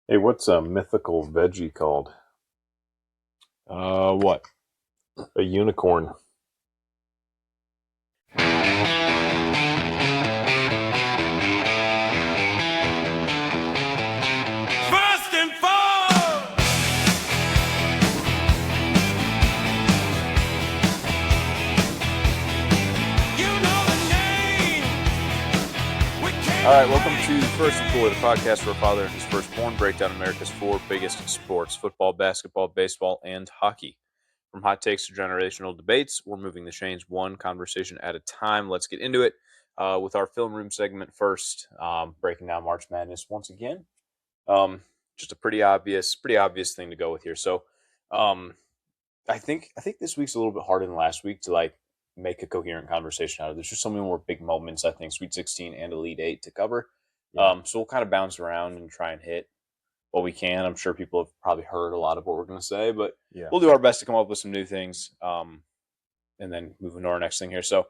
Hey, what's a mythical veggie called? What? A unicorn. First and foremost, you know the name. We All right, welcome to First and Four, the podcast where a father and his firstborn break down America's four biggest sports: football, basketball, baseball, and hockey. From hot takes to generational debates, we're moving the chains one conversation at a time. Let's get into it with our film room segment first, breaking down March Madness once again. Just a pretty obvious thing to go with here. So, um, I think this week's a little bit harder than last week to make a coherent conversation out of. There's just so many more big moments, I think, Sweet 16 and Elite 8 to cover. Yeah. So we'll kind of bounce around and try and hit what we can. I'm sure people have probably heard a lot of what we're going to say, but Yeah. we'll do our best to come up with some new things, and then move into our next thing here. So,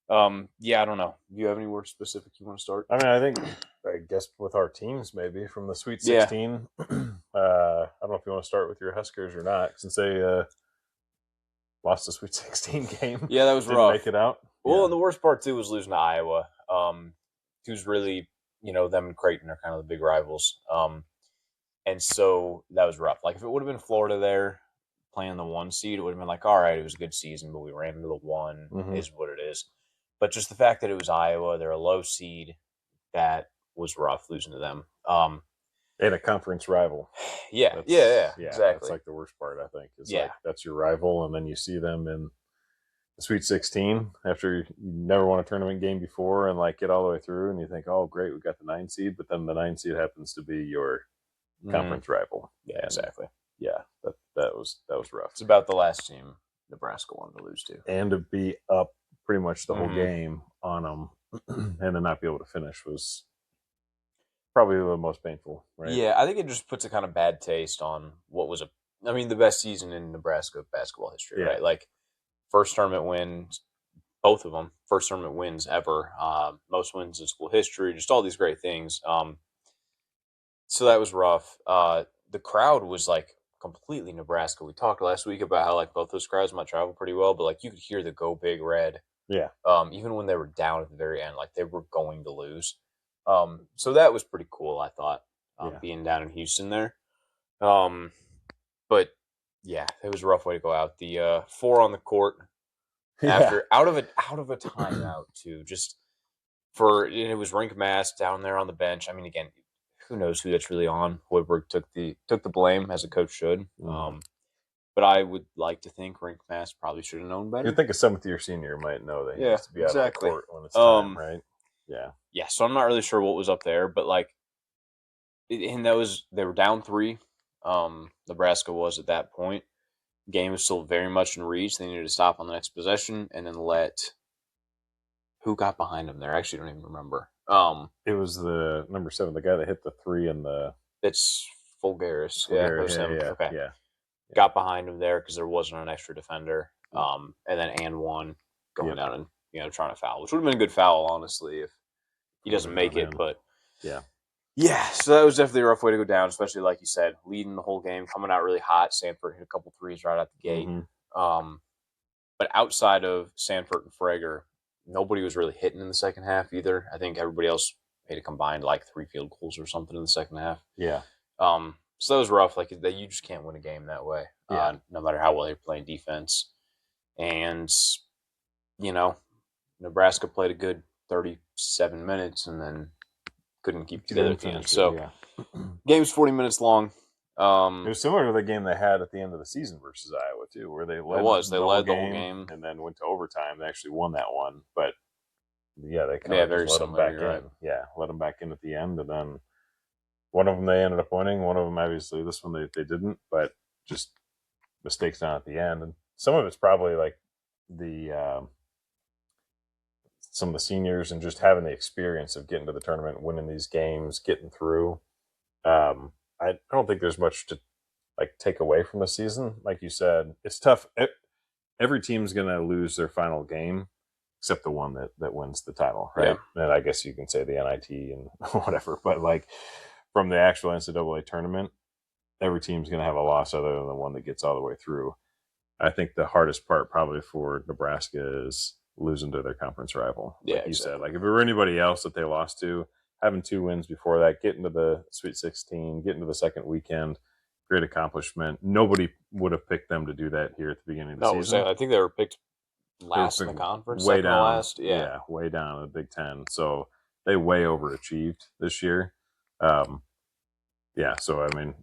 I don't know. Do you have any more specific you want to start? I guess with our teams, maybe from the Sweet Yeah. 16. I don't know if you want to start with your Huskers or not, since they lost the Sweet 16 game. Yeah, that was Didn't rough. make it out. Well, Yeah. and the worst part too was losing to Iowa, who's really, them and Creighton are kind of the big rivals. And so that was rough. Like if it would have been Florida there playing the 1 seed, it would have been like, all right, it was a good season, but we ran into the 1, Mhm. is what it is. But just the fact that it was Iowa, they're a low seed, that was rough losing to them. And a conference rival. Yeah, That's, exactly. That's like the worst part, I think. Is Yeah. like that's your rival, and then you see them in the Sweet 16 after you never won a tournament game before and like get all the way through, and you think, oh, great, we got the 9 seed, but then the 9 seed happens to be your conference rival. Yeah, And, exactly. Yeah, that was rough. It's about the last team Nebraska wanted to lose to. And to be up pretty much the whole Mhm. game on them and to not be able to finish was probably the most painful, right? Yeah, I think it just puts a kind of bad taste on what was the best season in Nebraska basketball history, Yeah. right? Like first tournament wins, both of them, first tournament wins ever, most wins in school history, just all these great things. So that was rough. The crowd was like completely Nebraska. We talked last week about how like both those crowds might travel pretty well, but like you could hear the Go Big Red. Yeah. Even when they were down at the very end, like they were going to lose. So that was pretty cool, I thought, being down in Houston there. But yeah, it was a rough way to go out. The 4 on the court after out of a timeout too, just it was Rink Mass down there on the bench. I mean, again, who knows who that's really on? Hoiberg took the blame, as a coach should. But I would like to think Rink Mass probably should have known better. You'd think a 7th-year senior might know that he has to be out exactly. of the court when it's time, right? Yeah. Yeah, so I'm not really sure what was up there, but like, and they were down 3. Nebraska was at that point. Game was still very much in reach. They needed to stop on the next possession and then who got behind them there? I actually don't even remember. It was the number 7, the guy that hit the 3 in the. It's Fulgaris. Yeah, it was him. Okay. Yeah. Got behind him there because there wasn't an extra defender. And then one going down and trying to foul, which would have been a good foul, honestly, if he doesn't make it. But yeah, so that was definitely a rough way to go down, especially like you said, leading the whole game, coming out really hot. Sanford hit a couple threes right out the gate. But outside of Sanford and Frager, nobody was really hitting in the second half either. I think everybody else made a combined like 3 field goals or something in the second half. Yeah. So that was rough. Like that, you just can't win a game that way. No matter how well you're playing defense. And Nebraska played a good 37 minutes and then couldn't keep together at the end. So game's 40 minutes long. It was similar to the game they had at the end of the season versus Iowa too, where they led the whole game and then went to overtime. They actually won that one, but they kind of let them back in. Right. Yeah, let them back in at the end, and then one of them they ended up winning. One of them, obviously, this one they didn't, but just mistakes down at the end. And some of it's probably like some of the seniors and just having the experience of getting to the tournament, winning these games, getting through. I don't think there's much to take away from the season. Like you said, it's tough. Every team's going to lose their final game except the one that wins the title, right? Yeah. And I guess you can say the NIT and whatever, but from the actual NCAA tournament, every team's going to have a loss other than the one that gets all the way through. I think the hardest part probably for Nebraska is losing to their conference rival. Like you said, like if it were anybody else that they lost to, having 2 wins before that, getting to the Sweet 16, getting to the second weekend, great accomplishment. Nobody would have picked them to do that here at the beginning of the season. I think they were picked last in the conference, way down, last. Yeah, way down in the Big Ten. So they way overachieved this year. So I mean,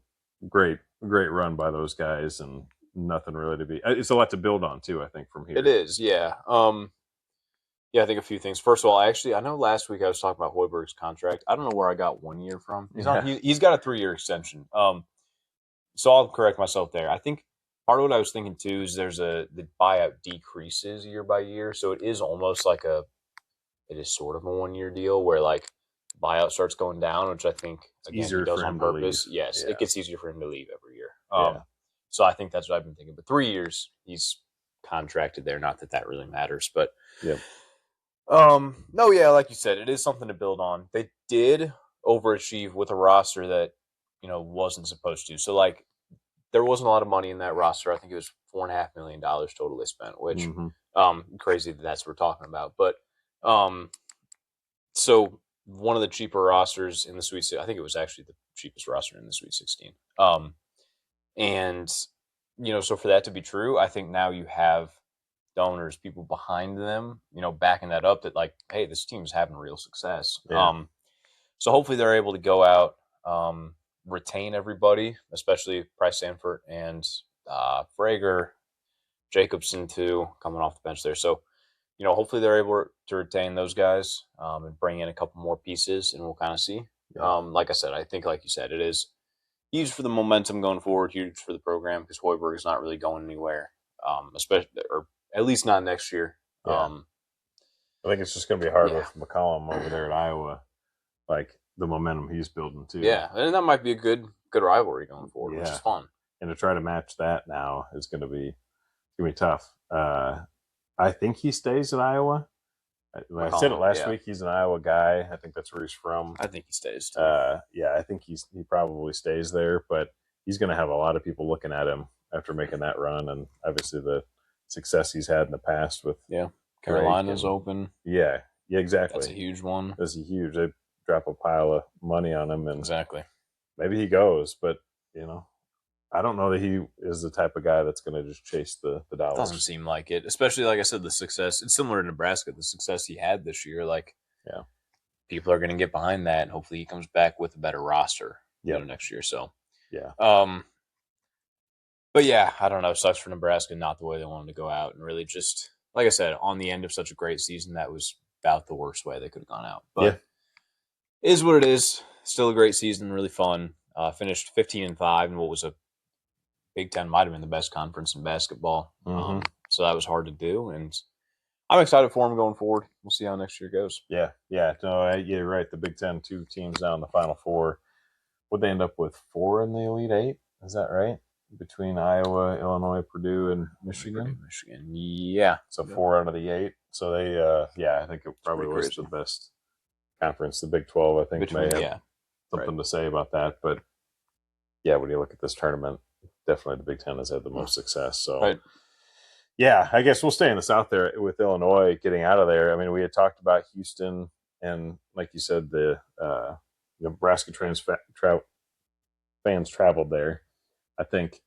great run by those guys, and nothing really to be. It's a lot to build on too, I think, from here. It is, yeah. I think a few things. First of all, I know last week I was talking about Hoiberg's contract. I don't know where I got 1 year from. He's got a 3-year extension. So I'll correct myself there. I think part of what I was thinking too is the buyout decreases year by year, so it is almost like it is sort of a 1-year deal where like buyout starts going down, which I think again he does on purpose. Yes, it gets easier for him to leave every year. So I think that's what I've been thinking. But 3 years, he's contracted there. Not that really matters, but like you said, it is something to build on. They did overachieve with a roster that wasn't supposed to. So like, there wasn't a lot of money in that roster. I think it was $4.5 million total they spent, which crazy that's what we're talking about. But so one of the cheaper rosters in the Sweet 16, I think it was actually the cheapest roster in the Sweet 16. And, so for that to be true, I think now you have donors, people behind them, backing that up that like, hey, this team's having real success. Yeah. So hopefully they're able to go out, retain everybody, especially Price Sanford and Frager, Jacobson too, coming off the bench there. So, hopefully they're able to retain those guys and bring in a couple more pieces, and we'll kind of see. Yeah. Like I said, I think, like you said, it is huge for the momentum going forward, huge for the program because Hoiberg is not really going anywhere, especially or at least not next year. Yeah. I think it's just going to be hard with McCollum over there at Iowa, like the momentum he's building too. Yeah, and that might be a good rivalry going forward, which is fun. And to try to match that now is going to be tough. I think he stays at Iowa. I said it last week. He's an Iowa guy. I think that's where he's from. I think he stays too. I think he probably stays there, but he's going to have a lot of people looking at him after making that run, and obviously the success he's had in the past with Carolina's open. Yeah, exactly. That's a huge one. That's a huge. They drop a pile of money on him, and exactly. Maybe he goes, but I don't know that he is the type of guy that's going to just chase the dollars. Doesn't seem like it, especially like I said, the success. It's similar to Nebraska. The success he had this year, people are going to get behind that, and hopefully he comes back with a better roster next year. So but yeah, I don't know. Sucks for Nebraska, not the way they wanted to go out, and really just like I said, on the end of such a great season, that was about the worst way they could have gone out. But it is what it is. Still a great season, really fun. Finished 15-5 in what was a Big Ten, might have been the best conference in basketball. So that was hard to do, and I'm excited for them going forward. We'll see how next year goes. Yeah. No, you're right. The Big Ten, 2 teams now in the Final Four. Would they end up with 4 in the Elite 8? Is that right? Between Iowa, Illinois, Purdue, and Michigan. Yeah. So 4 out of the 8. So they, I think it probably was the best conference. The Big 12, I think, may have something to say about that. But yeah, when you look at this tournament, definitely the Big Ten has had the most success. So, I guess we'll stay in the South there with Illinois getting out of there. I mean, we had talked about Houston, and like you said, the Nebraska fans traveled there. I think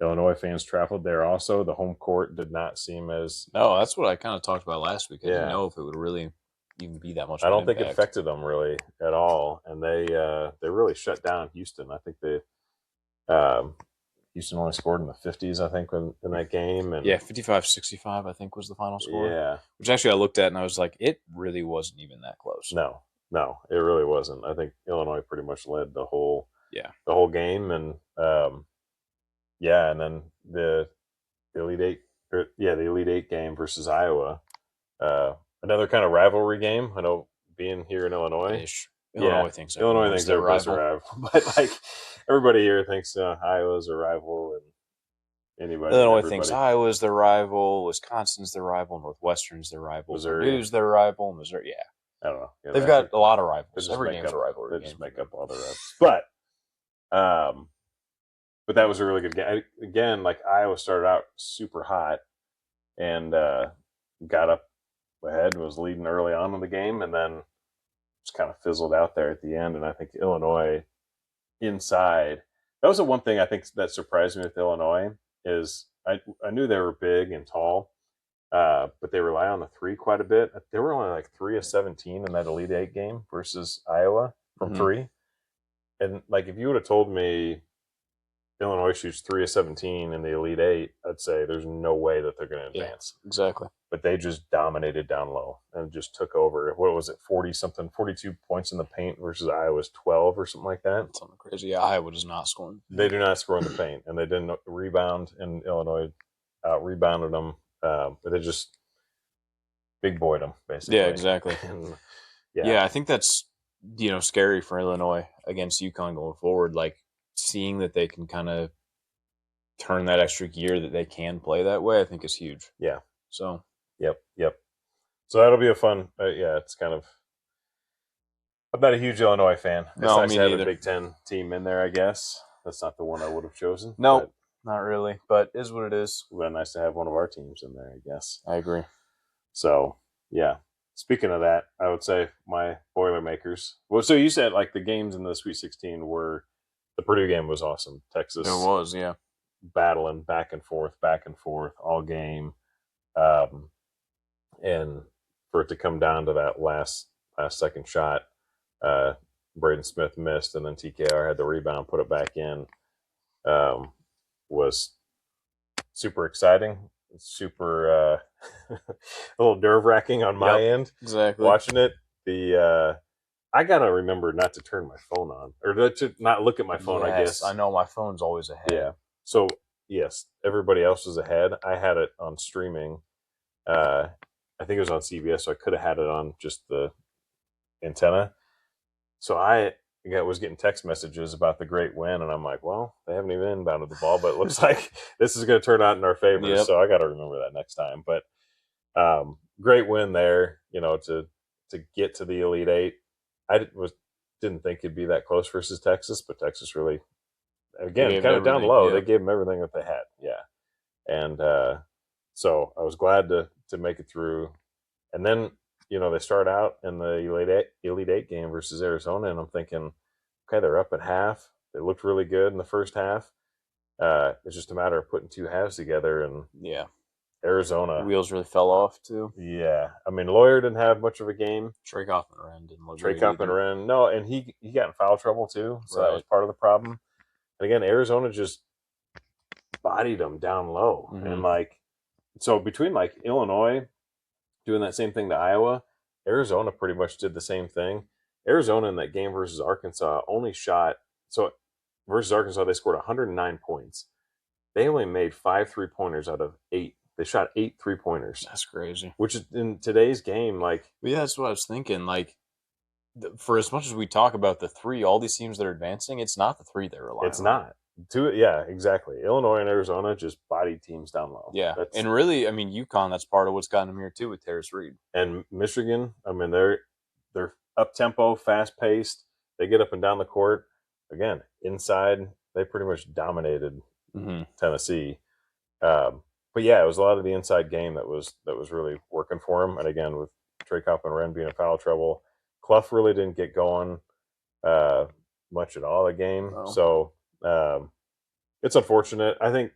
Illinois fans traveled there also. The home court did not seem as... No, that's what I kind of talked about last week. I didn't know if it would really even be that much. I don't think it affected them really at all, and they really shut down Houston. I think they Houston only scored in the 50s, I think, in that game. And 55-65, I think, was the final score. Yeah. Which actually I looked at and I was like, it really wasn't even that close. No, it really wasn't. I think Illinois pretty much led the whole game, and and then the Elite Eight game versus Iowa, another kind of rivalry game. I know, being here in Illinois, Illinois thinks everybody's a rival, but like everybody here thinks Iowa's a rival, and Illinois thinks Iowa's their rival, Wisconsin's their rival, Northwestern's their rival, Purdue's their rival, Missouri. Yeah, I don't know. Yeah, They've got a lot of rivals. Every game's a rivalry. They just make up all the rivals. But that was a really good game. Again, like Iowa started out super hot and got up ahead and was leading early on in the game, and then just kind of fizzled out there at the end. And I think Illinois inside, that was the one thing I think that surprised me with Illinois is I knew they were big and tall, but they rely on the three quite a bit. They were only like 3 of 17 in that Elite Eight game versus Iowa from three. And like if you would have told me Illinois shoots 3 of 17 in the Elite Eight, I'd say there's no way that they're going to advance. Yeah, exactly. But they just dominated down low and just took over. What was it, 42 points in the paint versus Iowa's 12 or something like that? Something crazy. Yeah, Iowa does not score. They do not score in the paint, and they didn't rebound, and Illinois rebounded them. But they just big boyed them, basically. Yeah, exactly. Yeah, I think that's scary for Illinois against UConn going forward. Like seeing that they can kind of turn that extra gear that they can play that way, I think is huge. Yeah. So. Yep. So that'll be a fun. It's kind of. I'm not a huge Illinois fan. It's nice to have a Big Ten team in there, I guess. That's not the one I would have chosen. No, not really. But it is what it is. It would have been nice to have one of our teams in there, I guess. I agree. So, yeah. Speaking of that, I would say my Boilermakers. Well, so you said like the games in the Sweet 16 were the Purdue game was awesome. Texas. It was, yeah. Battling back and forth all game. And for it to come down to that last second shot, Braden Smith missed, and then TKR had the rebound, put it back in, was super exciting, super a little nerve-wracking on my end. Exactly. Watching it, I gotta remember not to turn my phone on or to not look at my phone. Yes, I guess I know my phone's always ahead. Yeah. So yes, everybody else was ahead. I had it on streaming. I think it was on CBS, so I could have had it on just the antenna. So I was getting text messages about the great win, and I'm like, well, they haven't even inbounded the ball, but it looks like this is going to turn out in our favor. Yep. So I got to remember that next time. But great win there, to get to the Elite Eight. I didn't think it'd be that close versus Texas, but Texas really, again, kind of down low. Yeah. They gave them everything that they had. Yeah. And so I was glad to make it through. And then, they start out in the Elite Eight game versus Arizona, and I'm thinking, okay, they're up at half. They looked really good in the first half. It's just a matter of putting two halves together, and Arizona. The wheels really fell off, too. Yeah. I mean, Lawyer didn't have much of a game. Trey Coffman didn't look Trey Coffman no, and he got in foul trouble, too, so that was part of the problem. And again, Arizona just bodied them down low. Mm-hmm. And, so between, Illinois doing that same thing to Iowa, Arizona pretty much did the same thing. Arizona in that game versus Arkansas only shot – so versus Arkansas, they scored 109 points. They only made 5 3-pointers out of 8. They shot 8 3-pointers. That's crazy. Which is in today's game, yeah, that's what I was thinking. For as much as we talk about the three, all these teams that are advancing, it's not the three they're relying on. It's not. Yeah, exactly. Illinois and Arizona just bodied teams down low. Yeah, and really, I mean, UConn, that's part of what's gotten them here, too, with Terrace Reed. And Michigan, I mean, they're up-tempo, fast-paced. They get up and down the court. Again, inside, they pretty much dominated Tennessee. But, yeah, it was a lot of the inside game that was really working for them. And, again, with Trey Coffman being in foul trouble, Clough really didn't get going much at all the game. No. So it's unfortunate. I think,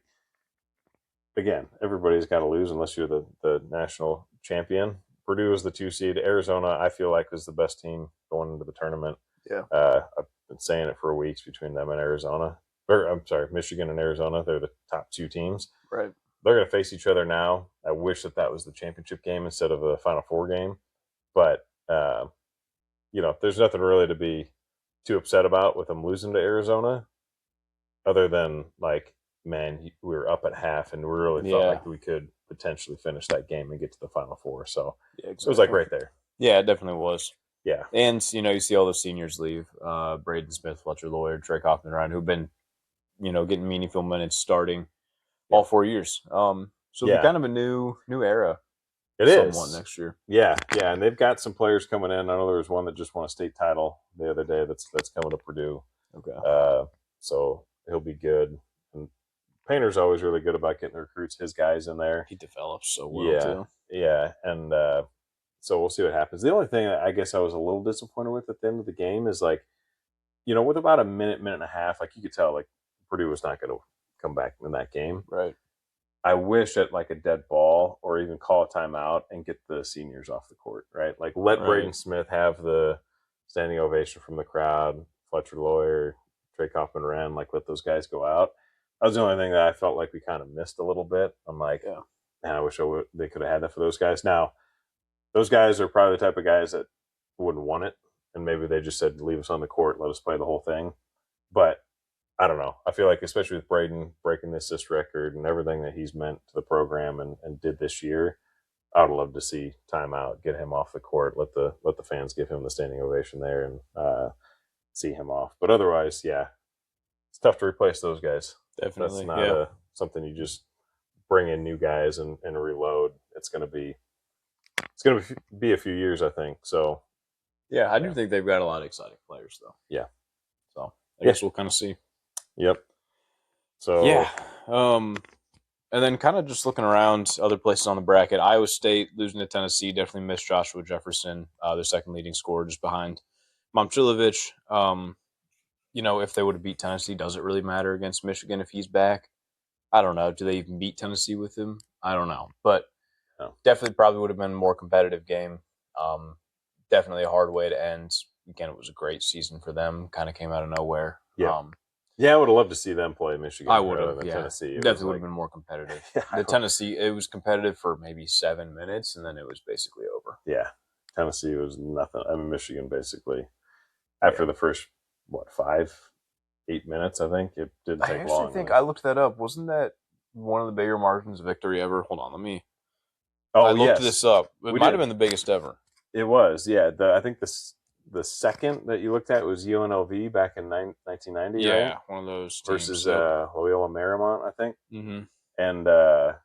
again, everybody's got to lose unless you're the national champion. Purdue is the 2 seed. Arizona, I feel like, is the best team going into the tournament. Yeah. I've been saying it for weeks between them and Arizona. Or, I'm sorry, Michigan and Arizona. They're the top 2 teams. Right. They're going to face each other now. I wish that was the championship game instead of the Final Four game. But, there's nothing really to be too upset about with them losing to Arizona, other than, man, we were up at half and we really felt like we could potentially finish that game and get to the Final Four. So It was right there. Yeah, it definitely was. Yeah. And, you see all the seniors leave. Braden Smith, Fletcher Lawyer, Trey Coffman, who've been, getting meaningful minutes starting all 4 years. So it's kind of a new era It somewhat is next year. Yeah, and they've got some players coming in. I know there was one that just won a state title the other day. That's coming to Purdue. Okay. So he'll be good. And Painter's always really good about getting the recruits, his guys in there. He develops so well too. Yeah, and so we'll see what happens. The only thing that I guess I was a little disappointed with at the end of the game is like, with about a minute and a half, like you could tell, like Purdue was not going to come back in that game. Right. I wish at like a dead ball or even call a timeout and get the seniors off the court, right? Like let Braden Smith have the standing ovation from the crowd, Fletcher Lawyer, Trey Kaufman-Wren, like let those guys go out. That was the only thing that I felt like we kind of missed a little bit. I'm like, man, I wish they could have had that for those guys. Now, those guys are probably the type of guys that wouldn't want it, and maybe they just said, leave us on the court, let us play the whole thing. But I don't know. I feel like, especially with Braden breaking the assist record and everything that he's meant to the program and did this year, I would love to see timeout, get him off the court, let the fans give him the standing ovation there, and see him off. But otherwise, yeah, it's tough to replace those guys. Definitely, that's not something you just bring in new guys and reload. It's going to be a few years, I think. So, I do think they've got a lot of exciting players, though. Yeah. So I guess we'll kind of see. Yep. So and then kind of just looking around other places on the bracket, Iowa State losing to Tennessee definitely missed Joshua Jefferson, their second leading scorer, just behind Momcilovic. If they would have beat Tennessee, does it really matter against Michigan if he's back? I don't know. Do they even beat Tennessee with him? I don't know. But definitely probably would have been a more competitive game. Definitely a hard way to end. Again, it was a great season for them. Kind of came out of nowhere. Yeah. I would have loved to see them play Michigan. I would have. Tennessee. It definitely would have been more competitive. The Tennessee, it was competitive for maybe 7 minutes, and then it was basically over. Yeah. Tennessee was nothing. I mean, Michigan basically, after the first, 5-8 minutes, I think, it didn't take long. I actually think I looked that up. Wasn't that one of the bigger margins of victory ever? Hold on, let me. I looked this up. It might have been the biggest ever. It was, yeah. I think the second that you looked at was UNLV back in 1990, right? One of those teams. Versus Loyola Marymount, I think. Mm-hmm. And the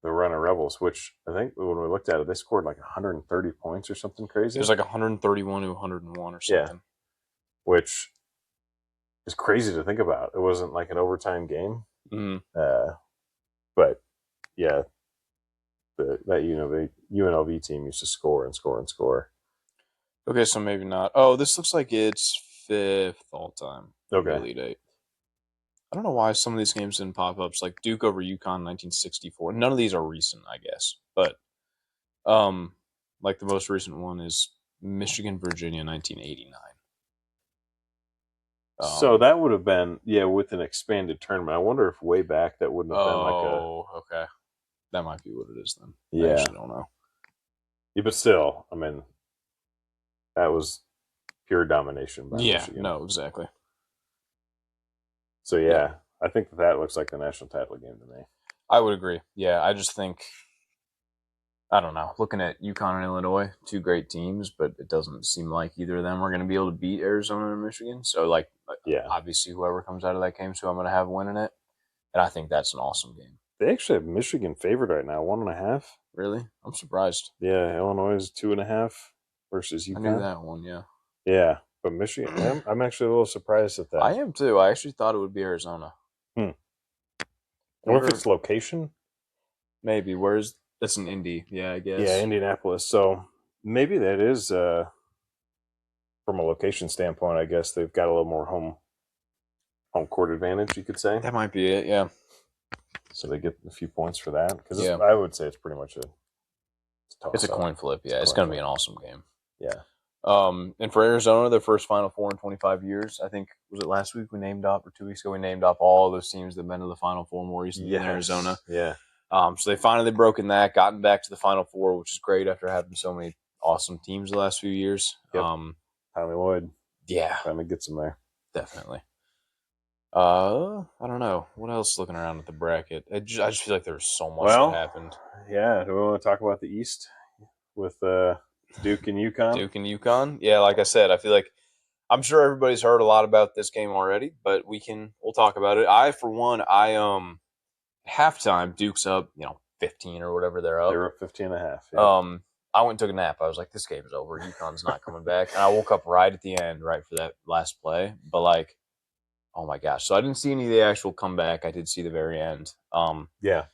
Runner Rebels, which I think when we looked at it, they scored like 130 points or something crazy. It was like 131 to 101 or something. Yeah. Which is crazy to think about. It wasn't like an overtime game. Mm-hmm. But, yeah, that UNLV team used to score and score and score. Okay, so maybe not. Oh, this looks like it's 5th all time. Okay. Elite 8. I don't know why some of these games didn't pop up. It's like Duke over UConn 1964. None of these are recent, I guess. But like the most recent one is Michigan, Virginia 1989. So that would have been, with an expanded tournament. I wonder if way back that wouldn't have been like a... Oh, okay. That might be what it is then. Yeah. I actually don't know. Yeah, but still, I mean, that was pure domination by Michigan. No, exactly. So, I think that looks like the national title game to me. I would agree. Yeah, I just think, I don't know, looking at UConn and Illinois, two great teams, but it doesn't seem like either of them are going to be able to beat Arizona and Michigan. So, obviously whoever comes out of that game is who I'm going to have winning it. And I think that's an awesome game. They actually have Michigan favored right now, 1.5. Really? I'm surprised. Yeah, Illinois is 2.5 versus UConn. I knew that one, yeah. Yeah, but Michigan, I'm actually a little surprised at that. I am too. I actually thought it would be Arizona. I wonder if it's location. Maybe. That's in Indy, I guess. Yeah, Indianapolis. So maybe that is, from a location standpoint, I guess they've got a little more home court advantage, you could say. That might be it, yeah. So they get a few points for that. Because I would say it's pretty much it's a coin flip, yeah. It's going to be an awesome game. Yeah. And for Arizona, their first Final Four in 25 years, I think, was it last week we named off, or 2 weeks ago we named off all those teams that have been to the Final Four more recently in Arizona. Yeah. So they finally broken that, gotten back to the Final Four, which is great after having so many awesome teams the last few years. Yep. Tommy Lloyd. Yeah. Finally gets them there. Definitely. I don't know. What else looking around at the bracket? I just feel like there's so much that happened. Yeah. Do we want to talk about the East with Duke and UConn? Duke and UConn? Yeah, like I said, I feel like I'm sure everybody's heard a lot about this game already, but we'll talk about it. For one, halftime, Duke's up, 15 or whatever they're up. They were up 15.5. Yeah. I went and took a nap. I was like, this game's over. UConn's not coming back. And I woke up right at the end, right for that last play. But, like, oh, my gosh. So I didn't see any of the actual comeback. I did see the very end. Yeah.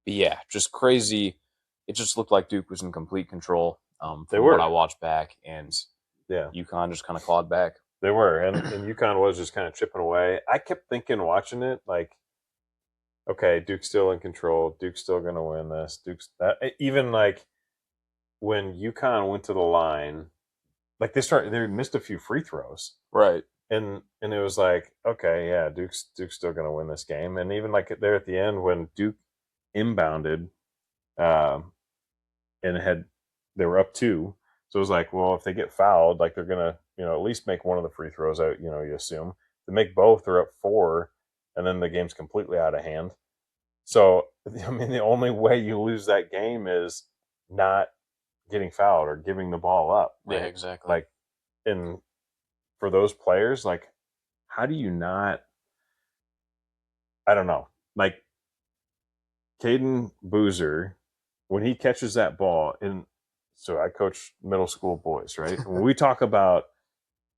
But, yeah, just crazy. It just looked like Duke was in complete control from They were. what I watched back. And UConn just kind of clawed back. They were. And UConn was just kind of chipping away. I kept thinking watching it, like, okay, Duke's still in control. Duke's still going to win this. Even, like, when UConn went to the line, like they missed a few free throws, right? And it was like, okay, yeah, Duke's still going to win this game. And even like there at the end when Duke inbounded, and they were up 2, so it was like, well, if they get fouled, like they're gonna, at least make one of the free throws out. You assume they make both, they're up 4, and then the game's completely out of hand. So I mean, the only way you lose that game is not getting fouled or giving the ball up. Right? Yeah, exactly. Like, and for those players, like, how do you not? I don't know. Like, Caden Boozer, when he catches that ball, and so I coach middle school boys, right? When we talk about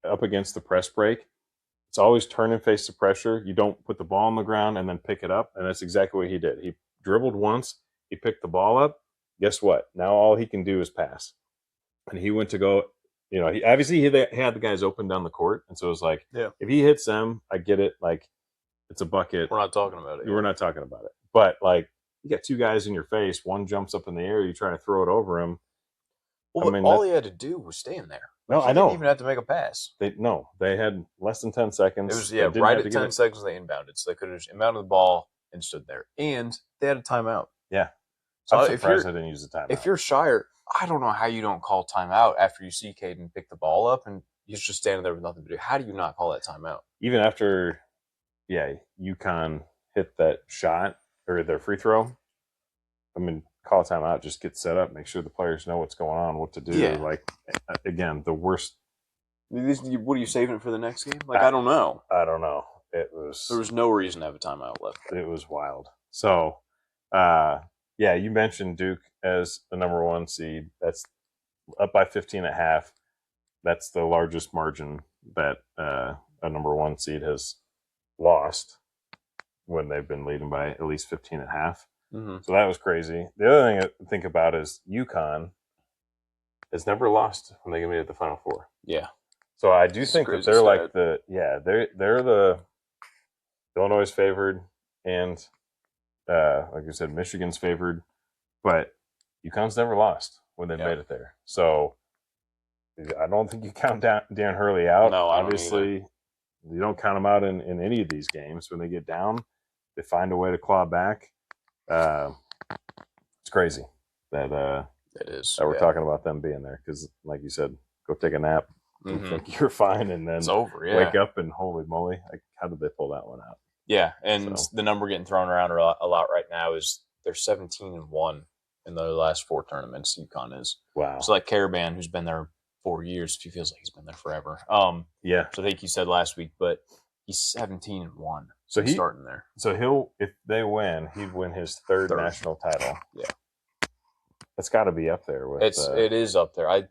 up against the press break, it's always turn and face the pressure. You don't put the ball on the ground and then pick it up, and that's exactly what he did. He dribbled once, he picked the ball up. Guess what? Now all he can do is pass. And he went to go, he obviously had the guys open down the court. And so it was like, if he hits them, I get it. Like, it's a bucket. We're not talking about it. We're not talking about it. But, like, you got 2 guys in your face. One jumps up in the air. You try to throw it over him. Well, all he had to do was stand there. No, I know. He didn't even have to make a pass. They had less than 10 seconds. It was, right at 10 seconds they inbounded. So they could have just inbounded the ball and stood there. And they had a timeout. Yeah. So I'm surprised I didn't use the timeout. If you're Shire, I don't know how you don't call timeout after you see Caden pick the ball up and he's just standing there with nothing to do. How do you not call that timeout? Even after, UConn hit that shot or their free throw, I mean, call a timeout, just get set up, make sure the players know what's going on, what to do. Yeah. Like, again, the worst. What are you saving for the next game? Like, I don't know. I don't know. There was no reason to have a timeout left. It was wild. So, you mentioned Duke as the number 1 seed. That's up by 15.5. That's the largest margin that a number 1 seed has lost when they've been leading by at least 15.5. Mm-hmm. So that was crazy. The other thing I think about is UConn has never lost when they made it the Final Four. Yeah. So I do think that they're like they're the Illinois favored and like I said, Michigan's favored, but UConn's never lost when they've made it there. So I don't think you count Dan Hurley out. No, obviously you don't count them out in any of these games. When they get down, they find a way to claw back. It's crazy that it is that we're talking about them being there because, like you said, go take a nap. You think you're fine, and then it's over. Wake up and holy moly, like, how did they pull that one out? Yeah, and the number getting thrown around a lot right now is they're 17-1 in the last 4 tournaments. UConn is. Wow. So like Caravan, who's been there 4 years, he feels like he's been there forever. Yeah. So I think you said last week, but he's 17-1. So he's starting there. So if they win, he'd win his third national title. Yeah. That's got to be up there with. It is up there.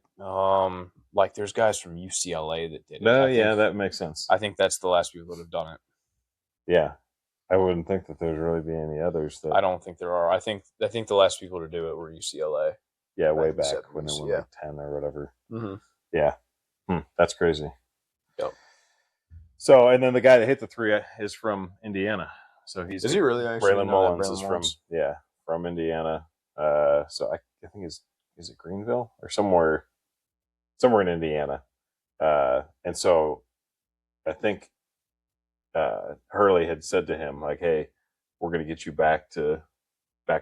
Like there's guys from UCLA that did it. No, that makes sense. I think that's the last people that have done it. Yeah, I wouldn't think that there's really be any others. I don't think there are. I think the last people to do it were UCLA. Yeah, way back when they were like 10 or whatever. Mm-hmm. Yeah, that's crazy. Yep. So, and then the guy that hit the 3 is from Indiana. So is he really? Braylon Mullins is from Indiana. So I think is it Greenville or somewhere in Indiana. And so I think Hurley had said to him, like, hey, we're going to get you back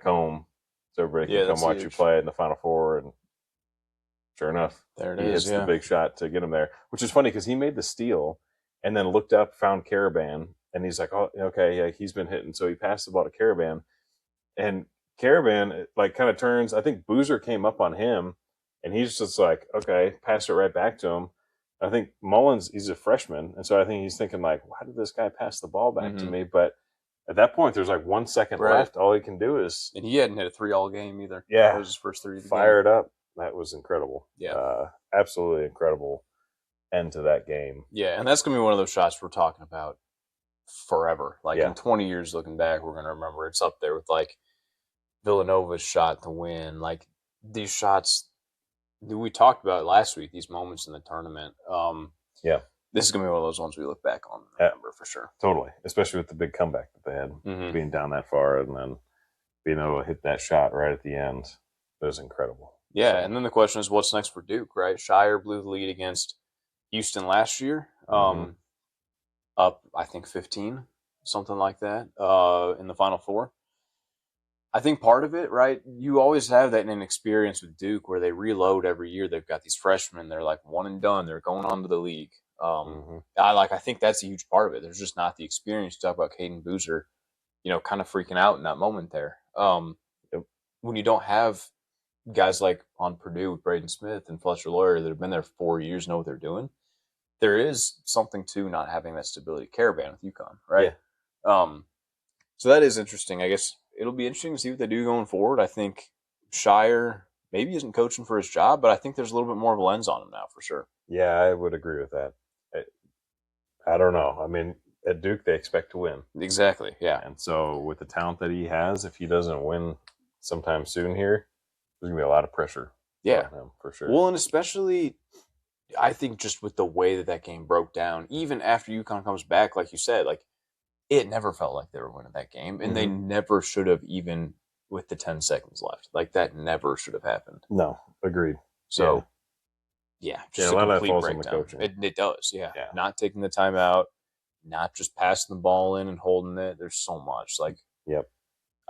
home so everybody can come watch you play in the Final Four. And sure enough, there it he is. Hits the big shot to get him there, which is funny because he made the steal and then looked up, found Caravan, and he's like, oh, okay, yeah, he's been hitting. So he passed the ball to Caravan, and Caravan like kind of turns. I think Boozer came up on him, and he's just like, okay, pass it right back to him. I think Mullins, he's a freshman, and so I think he's thinking like, why did this guy pass the ball back to me? But At that point, there's like 1 second left. All he can do is... And he hadn't hit a 3-all game either. Yeah. That was his first 3 of the game. Fired up. That was incredible. Yeah. Absolutely incredible end to that game. Yeah, and that's going to be one of those shots we're talking about forever. Like in 20 years looking back, we're going to remember it's up there with like Villanova's shot to win. Like these shots we talked about last week, these moments in the tournament. This is going to be one of those ones we look back on and remember for sure. Totally. Especially with the big comeback that they had, being down that far and then being able to hit that shot right at the end. It was incredible. Yeah, and then the question is, what's next for Duke, right? Shire blew the lead against Houston last year, up, I think, 15, something like that, in the Final Four. I think part of it, right, you always have that inexperience with Duke where they reload every year. They've got these freshmen. They're like one and done. They're going on to the league. I think that's a huge part of it. There's just not the experience. You talk about Caden Boozer, kind of freaking out in that moment there. When you don't have guys like on Purdue with Braden Smith and Fletcher Lawyer that have been there 4 years, know what they're doing, there is something to not having that stability caravan with UConn, right? Yeah. So that is interesting. I guess it'll be interesting to see what they do going forward. I think Shire maybe isn't coaching for his job, but I think there's a little bit more of a lens on him now for sure. Yeah, I would agree with that. I don't know. I mean, at Duke, they expect to win. Exactly, yeah. And so with the talent that he has, if he doesn't win sometime soon here, there's going to be a lot of pressure on him, for sure. Well, and especially, I think just with the way that game broke down, even after UConn comes back, like you said, like it never felt like they were winning that game, and they never should have, even with the 10 seconds left. Like that never should have happened. No, agreed. So, just a lot of that falls breakdown. on the coaching. It does, yeah. Not taking the time out, not just passing the ball in and holding it. There's so much. Like, I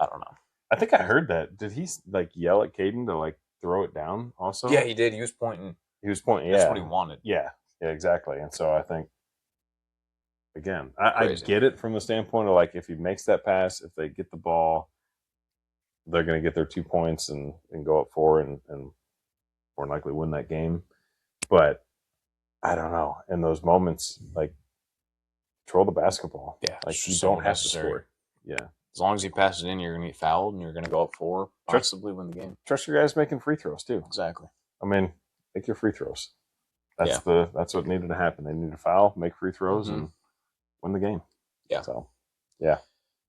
don't know. I think I heard that. Did he yell at Caden to throw it down also? Yeah, he did. He was pointing. That's what he wanted. Yeah, exactly. And so I think, again, I get it from the standpoint of if he makes that pass, if they get the ball, they're going to get their 2 points and go up 4 and more than likely win that game. But I don't know. In those moments, control the basketball. Yeah, you don't have to score. Yeah. As long as he passes it in, you're going to get fouled and you're going to go up 4, possibly win the game. Trust your guys making free throws too. Exactly. I mean, make your free throws. That's what needed to happen. They needed to foul, make free throws, and win the game. Yeah. So,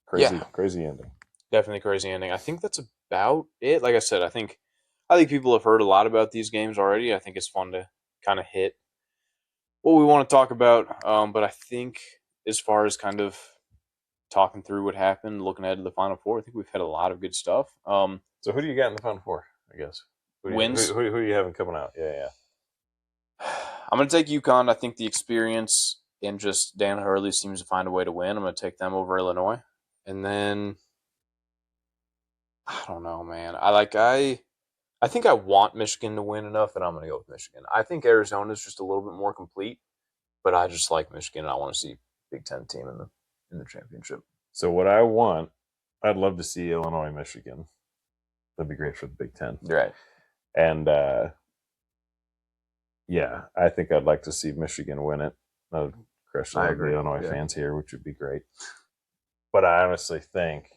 crazy ending. Definitely crazy ending. I think that's about it. Like I said, I think people have heard a lot about these games already. I think it's fun to kind of hit what we want to talk about. But I think as far as kind of talking through what happened, looking ahead to the Final Four, I think we've had a lot of good stuff. So who do you got in the Final Four, I guess? Wins? Who are you having coming out? Yeah. I'm going to take UConn. I think the experience and just Dan Hurley seems to find a way to win. I'm going to take them over Illinois. And then, I don't know, man. I think I want Michigan to win enough, and I'm going to go with Michigan. I think Arizona is just a little bit more complete, but I just like Michigan, and I want to see Big Ten team in the championship. So what I want, I'd love to see Illinois, Michigan. That'd be great for the Big Ten. Right. And, I think I'd like to see Michigan win it. No crushing the Illinois fans here, which would be great. But I honestly think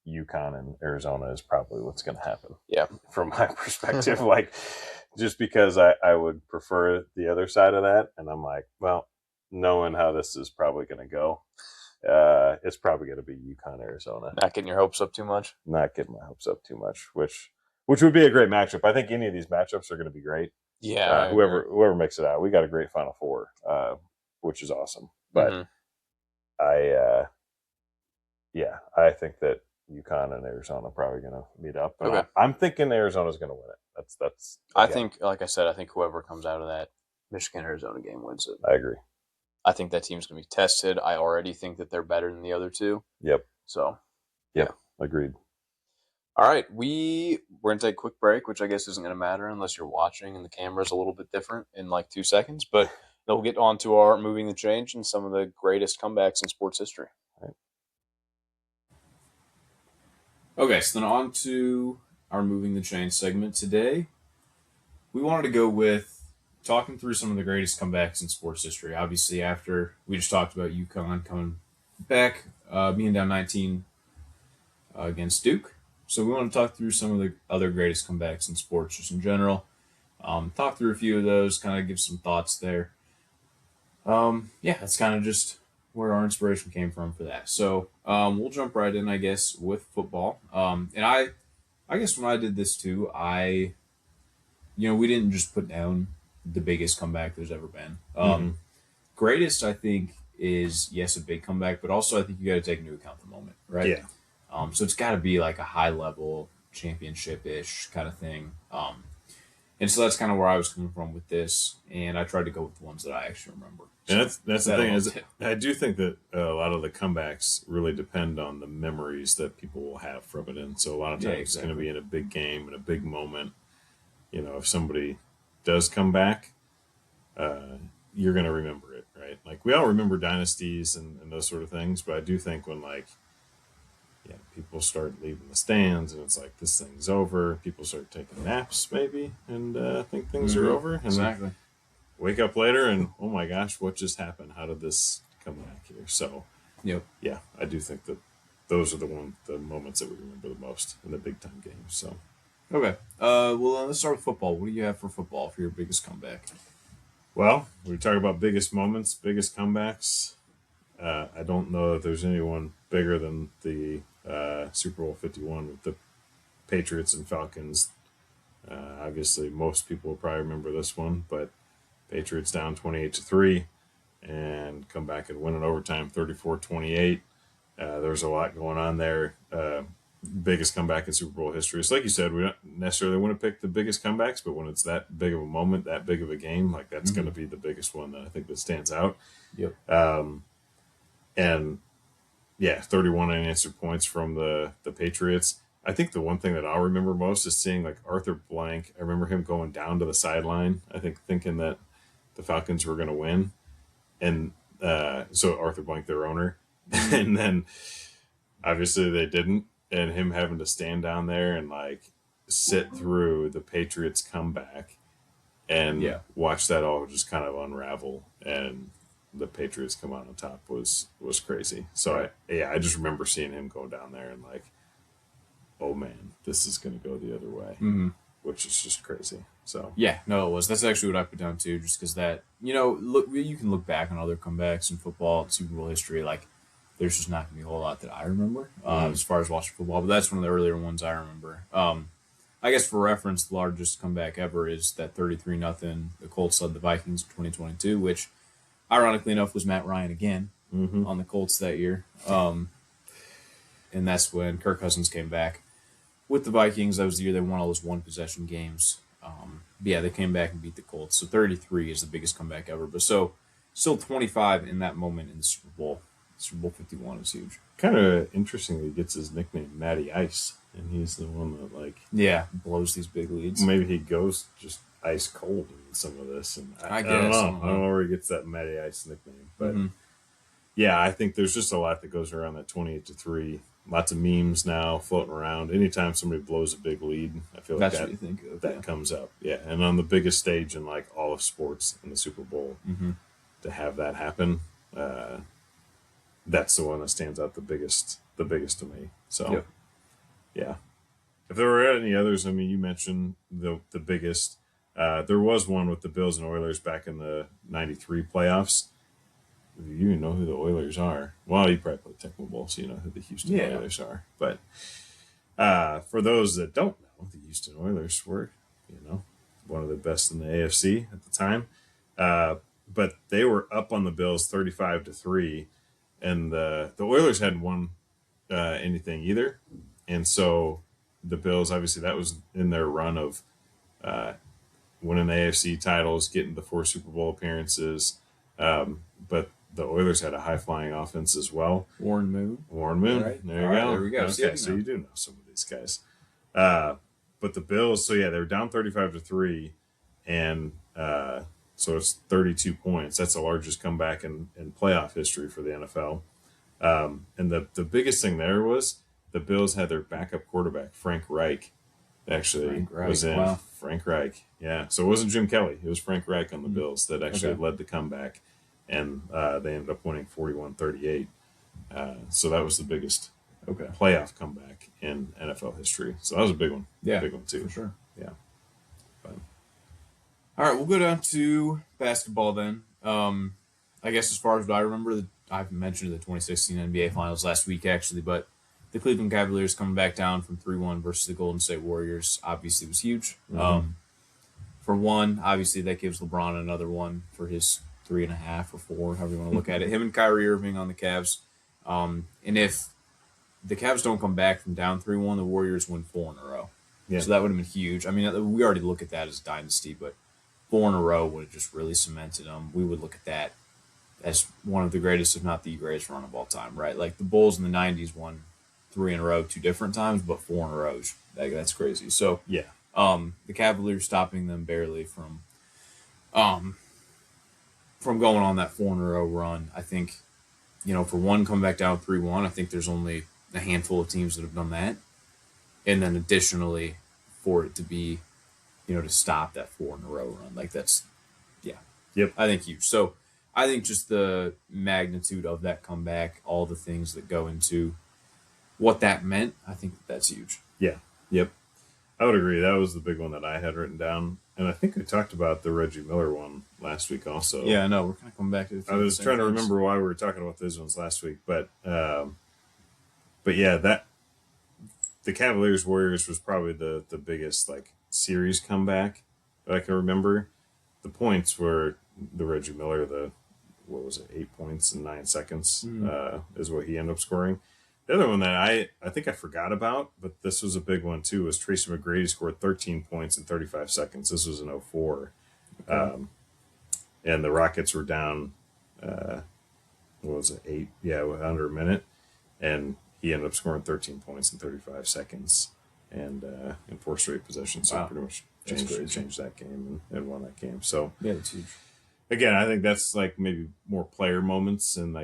UConn and Arizona is probably what's going to happen. Yeah. From my perspective, just because I would prefer the other side of that. And I'm like, well, knowing how this is probably going to go, it's probably going to be UConn, Arizona. Not getting your hopes up too much? Not getting my hopes up too much, which would be a great matchup. I think any of these matchups are going to be great. Yeah. Whoever makes it out. We got a great Final Four, which is awesome. But I think that UConn and Arizona are probably going to meet up. But I'm thinking Arizona's going to win it. That's. I think, like I said, I think whoever comes out of that Michigan-Arizona game wins it. I agree. I think that team's going to be tested. I already think that they're better than the other two. Yep. So. Yep. Agreed. All right, we're going to take a quick break, which I guess isn't going to matter unless you're watching and the camera's a little bit different in 2 seconds. But then we'll get on to our Moving the Change and some of the greatest comebacks in sports history. All right. Okay, so then on to our Moving the Change segment today. We wanted to go with talking through some of the greatest comebacks in sports history. Obviously, after we just talked about UConn coming back, being down 19 against Duke. So we want to talk through some of the other greatest comebacks in sports just in general. Talk through a few of those, kind of give some thoughts there. That's kind of just where our inspiration came from for that. So we'll jump right in, I guess, with football. And I guess when I did this too, we didn't just put down the biggest comeback there's ever been. Greatest, I think, is, yes, a big comeback, but also I think you got to take into account the moment, right? Yeah. So it's got to be like a high-level championship-ish kind of thing. And so that's kind of where I was coming from with this, and I tried to go with the ones that I actually remember. And that's the thing is, I do think that a lot of the comebacks really depend on the memories that people will have from it. And so a lot of times it's going to be in a big game, in a big moment. You know, if somebody does come back, you're going to remember it, right? Like, we all remember dynasties and those sort of things, but I do think when, people start leaving the stands and it's like, this thing's over, people start taking naps maybe and think things are over. And exactly. Wake up later and, oh my gosh, what just happened? How did this come back here? So, yeah, I do think that those are the moments that we remember the most in the big time games. So, okay. Well, let's start with football. What do you have for football for your biggest comeback? Well, we talk about biggest moments, biggest comebacks. I don't know that there's anyone bigger than the Super Bowl 51 with the Patriots and Falcons. Obviously, most people will probably remember this one, but Patriots down 28-3 and come back and win in overtime 34-28. There's a lot going on there. Biggest comeback in Super Bowl history. So like you said, we don't necessarily want to pick the biggest comebacks, but when it's that big of a moment, that big of a game, like that's going to be the biggest one that I think that stands out. Yep. And yeah, 31 unanswered points from the Patriots. I think the one thing that I'll remember most is seeing like Arthur Blank. I remember him going down to the sideline, I think thinking that the Falcons were going to win. And so Arthur Blank, their owner, and then obviously they didn't. And him having to stand down there and like sit through the Patriots comeback and watch that all just kind of unravel and the Patriots come out on top was crazy. So I just remember seeing him go down there and like, oh man, this is going to go the other way, which is just crazy. So it was. That's actually what I put down too, just because that, look, you can look back on other comebacks in football, Super Bowl history, like there's just not going to be a whole lot that I remember as far as watching football, but that's one of the earlier ones I remember. I guess for reference, the largest comeback ever is that 33-0 the Colts led the Vikings in 2022, which ironically enough was Matt Ryan again on the Colts that year. And that's when Kirk Cousins came back with the Vikings. That was the year they won all those one-possession games. They came back and beat the Colts. So 33 is the biggest comeback ever. But so still 25 in that moment in the Super Bowl. Super Bowl 51 is huge. Kind of interesting that he gets his nickname Matty Ice, and he's the one that blows these big leads. Maybe he goes just ice cold in some of this, and I don't know. I don't know where he gets that Matty Ice nickname, but I think there's just a lot that goes around that 28-3. Lots of memes now floating around. Anytime somebody blows a big lead, I feel like that's what you think of, that comes up. Yeah, and on the biggest stage in like all of sports in the Super Bowl, to have that happen. That's the one that stands out the biggest to me. So, yeah. If there were any others, I mean, you mentioned the biggest. There was one with the Bills and Oilers back in the '93 playoffs. You know who the Oilers are. Well, you probably played Tecmo Bowl, so you know who the Houston Oilers are. But for those that don't know, the Houston Oilers were, one of the best in the AFC at the time. But they were up on the Bills 35-3. And the Oilers hadn't won anything either. And so the Bills, obviously, that was in their run of winning the AFC titles, getting the 4 Super Bowl appearances. But the Oilers had a high-flying offense as well. Warren Moon. Right. There you go. There we go. Okay, so you do know some of these guys. But the Bills, they were down 35-3. And so it's 32 points. That's the largest comeback in playoff history for the NFL. And the biggest thing there was the Bills had their backup quarterback, Frank Reich, was in. Wow. Frank Reich, yeah. So it wasn't Jim Kelly. It was Frank Reich on the Bills that actually led the comeback. And they ended up winning 41-38. So that was the biggest playoff comeback in NFL history. So that was a big one. Yeah, big one too. For sure. Yeah. But. All right, we'll go down to basketball then. I guess as far as what I remember, I've mentioned the 2016 NBA Finals last week actually, but the Cleveland Cavaliers coming back down from 3-1 versus the Golden State Warriors obviously was huge. Mm-hmm. For one, obviously that gives LeBron another one for his 3.5 or 4, however you want to look at it. Him and Kyrie Irving on the Cavs. And if the Cavs don't come back from down 3-1, the Warriors win 4 in a row. Yeah. So that would have been huge. I mean, we already look at that as a dynasty, but 4 in a row would have just really cemented them. We would look at that as one of the greatest, if not the greatest run of all time, right? Like the Bulls in the 90s won 3 in a row 2 different times, but 4 in a row, that's crazy. So yeah, the Cavaliers stopping them barely from going on that 4 in a row run. I think, for one, come back down 3-1. I think there's only a handful of teams that have done that, and then additionally, for it to be, to stop that 4 in a row run, like that's, yep, I think huge. So I think just the magnitude of that comeback, all the things that go into what that meant, I think that's huge. Yeah, yep. I would agree. That was the big one that I had written down. And I think we talked about the Reggie Miller one last week also. Yeah, I know. We're kind of coming back to I was trying to remember why we were talking about those ones last week. But yeah, that the Cavaliers-Warriors was probably the biggest series comeback that I can remember. The points were the Reggie Miller, 8 points in 9 seconds is what he ended up scoring. The other one that I think I forgot about, but this was a big one too, was Tracy McGrady scored 13 points in 35 seconds. This was in 2004. Okay. And the Rockets were down, 8? Yeah, under a minute. And he ended up scoring 13 points in 35 seconds and in 4 straight possessions. So pretty much changed that game and won that game. So yeah, that's huge. Again, I think that's maybe more player moments and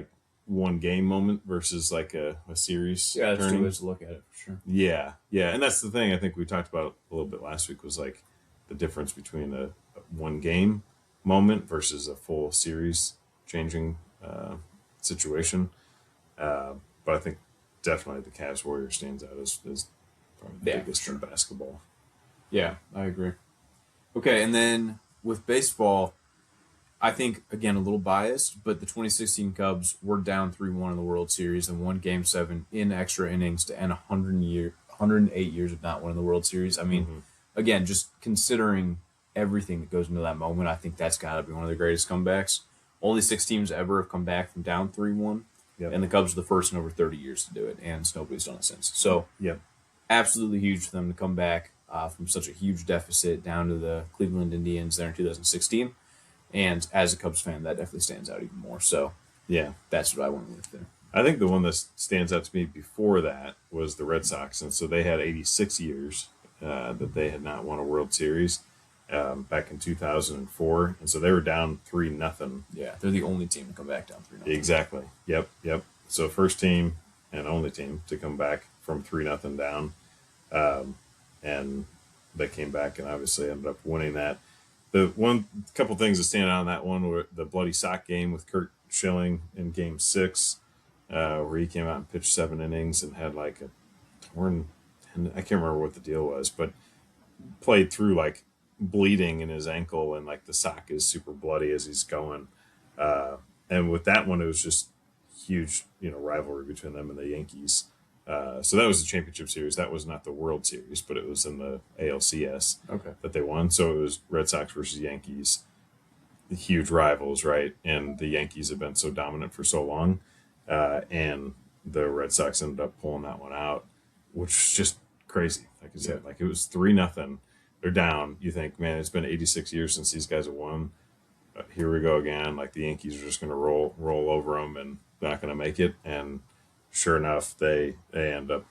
one game moment versus a series. Yeah, that's 2 ways to look at it for sure. Yeah, and that's the thing I think we talked about a little bit last week was the difference between a one game moment versus a full series changing situation. But I think definitely the Cavs Warriors stands out as probably the biggest in basketball. Yeah, I agree. Okay, and then with baseball, I think, again, a little biased, but the 2016 Cubs were down 3-1 in the World Series and won Game 7 in extra innings to end 108 years of not winning the World Series. I mean, again, just considering everything that goes into that moment, I think that's got to be one of the greatest comebacks. Only 6 teams ever have come back from down 3-1, and the Cubs are the first in over 30 years to do it, and nobody's done it since. So, absolutely huge for them to come back from such a huge deficit down to the Cleveland Indians there in 2016. And as a Cubs fan, that definitely stands out even more. So, that's what I want to look there. I think the one that stands out to me before that was the Red Sox. And so they had 86 years that they had not won a World Series back in 2004. And so they were down 3-0. Yeah, they're the only team to come back down 3-0. Exactly. Yep. So first team and only team to come back from 3-0 down. And they came back and obviously ended up winning that. The couple things that stand out on that one were the bloody sock game with Kurt Schilling in Game 6, where he came out and pitched 7 innings and had a torn, I can't remember what the deal was, but played through bleeding in his ankle and the sock is super bloody as he's going. And with that one, it was just huge, rivalry between them and the Yankees. So that was the championship series. That was not the World Series, but it was in the ALCS that they won. So it was Red Sox versus Yankees, the huge rivals, right? And the Yankees have been so dominant for so long. And the Red Sox ended up pulling that one out, which was just crazy. Like I said, it was 3-0. They're down. You think, man, it's been 86 years since these guys have won. Here we go again. The Yankees are just going to roll over them and they're not going to make it. And sure enough, they end up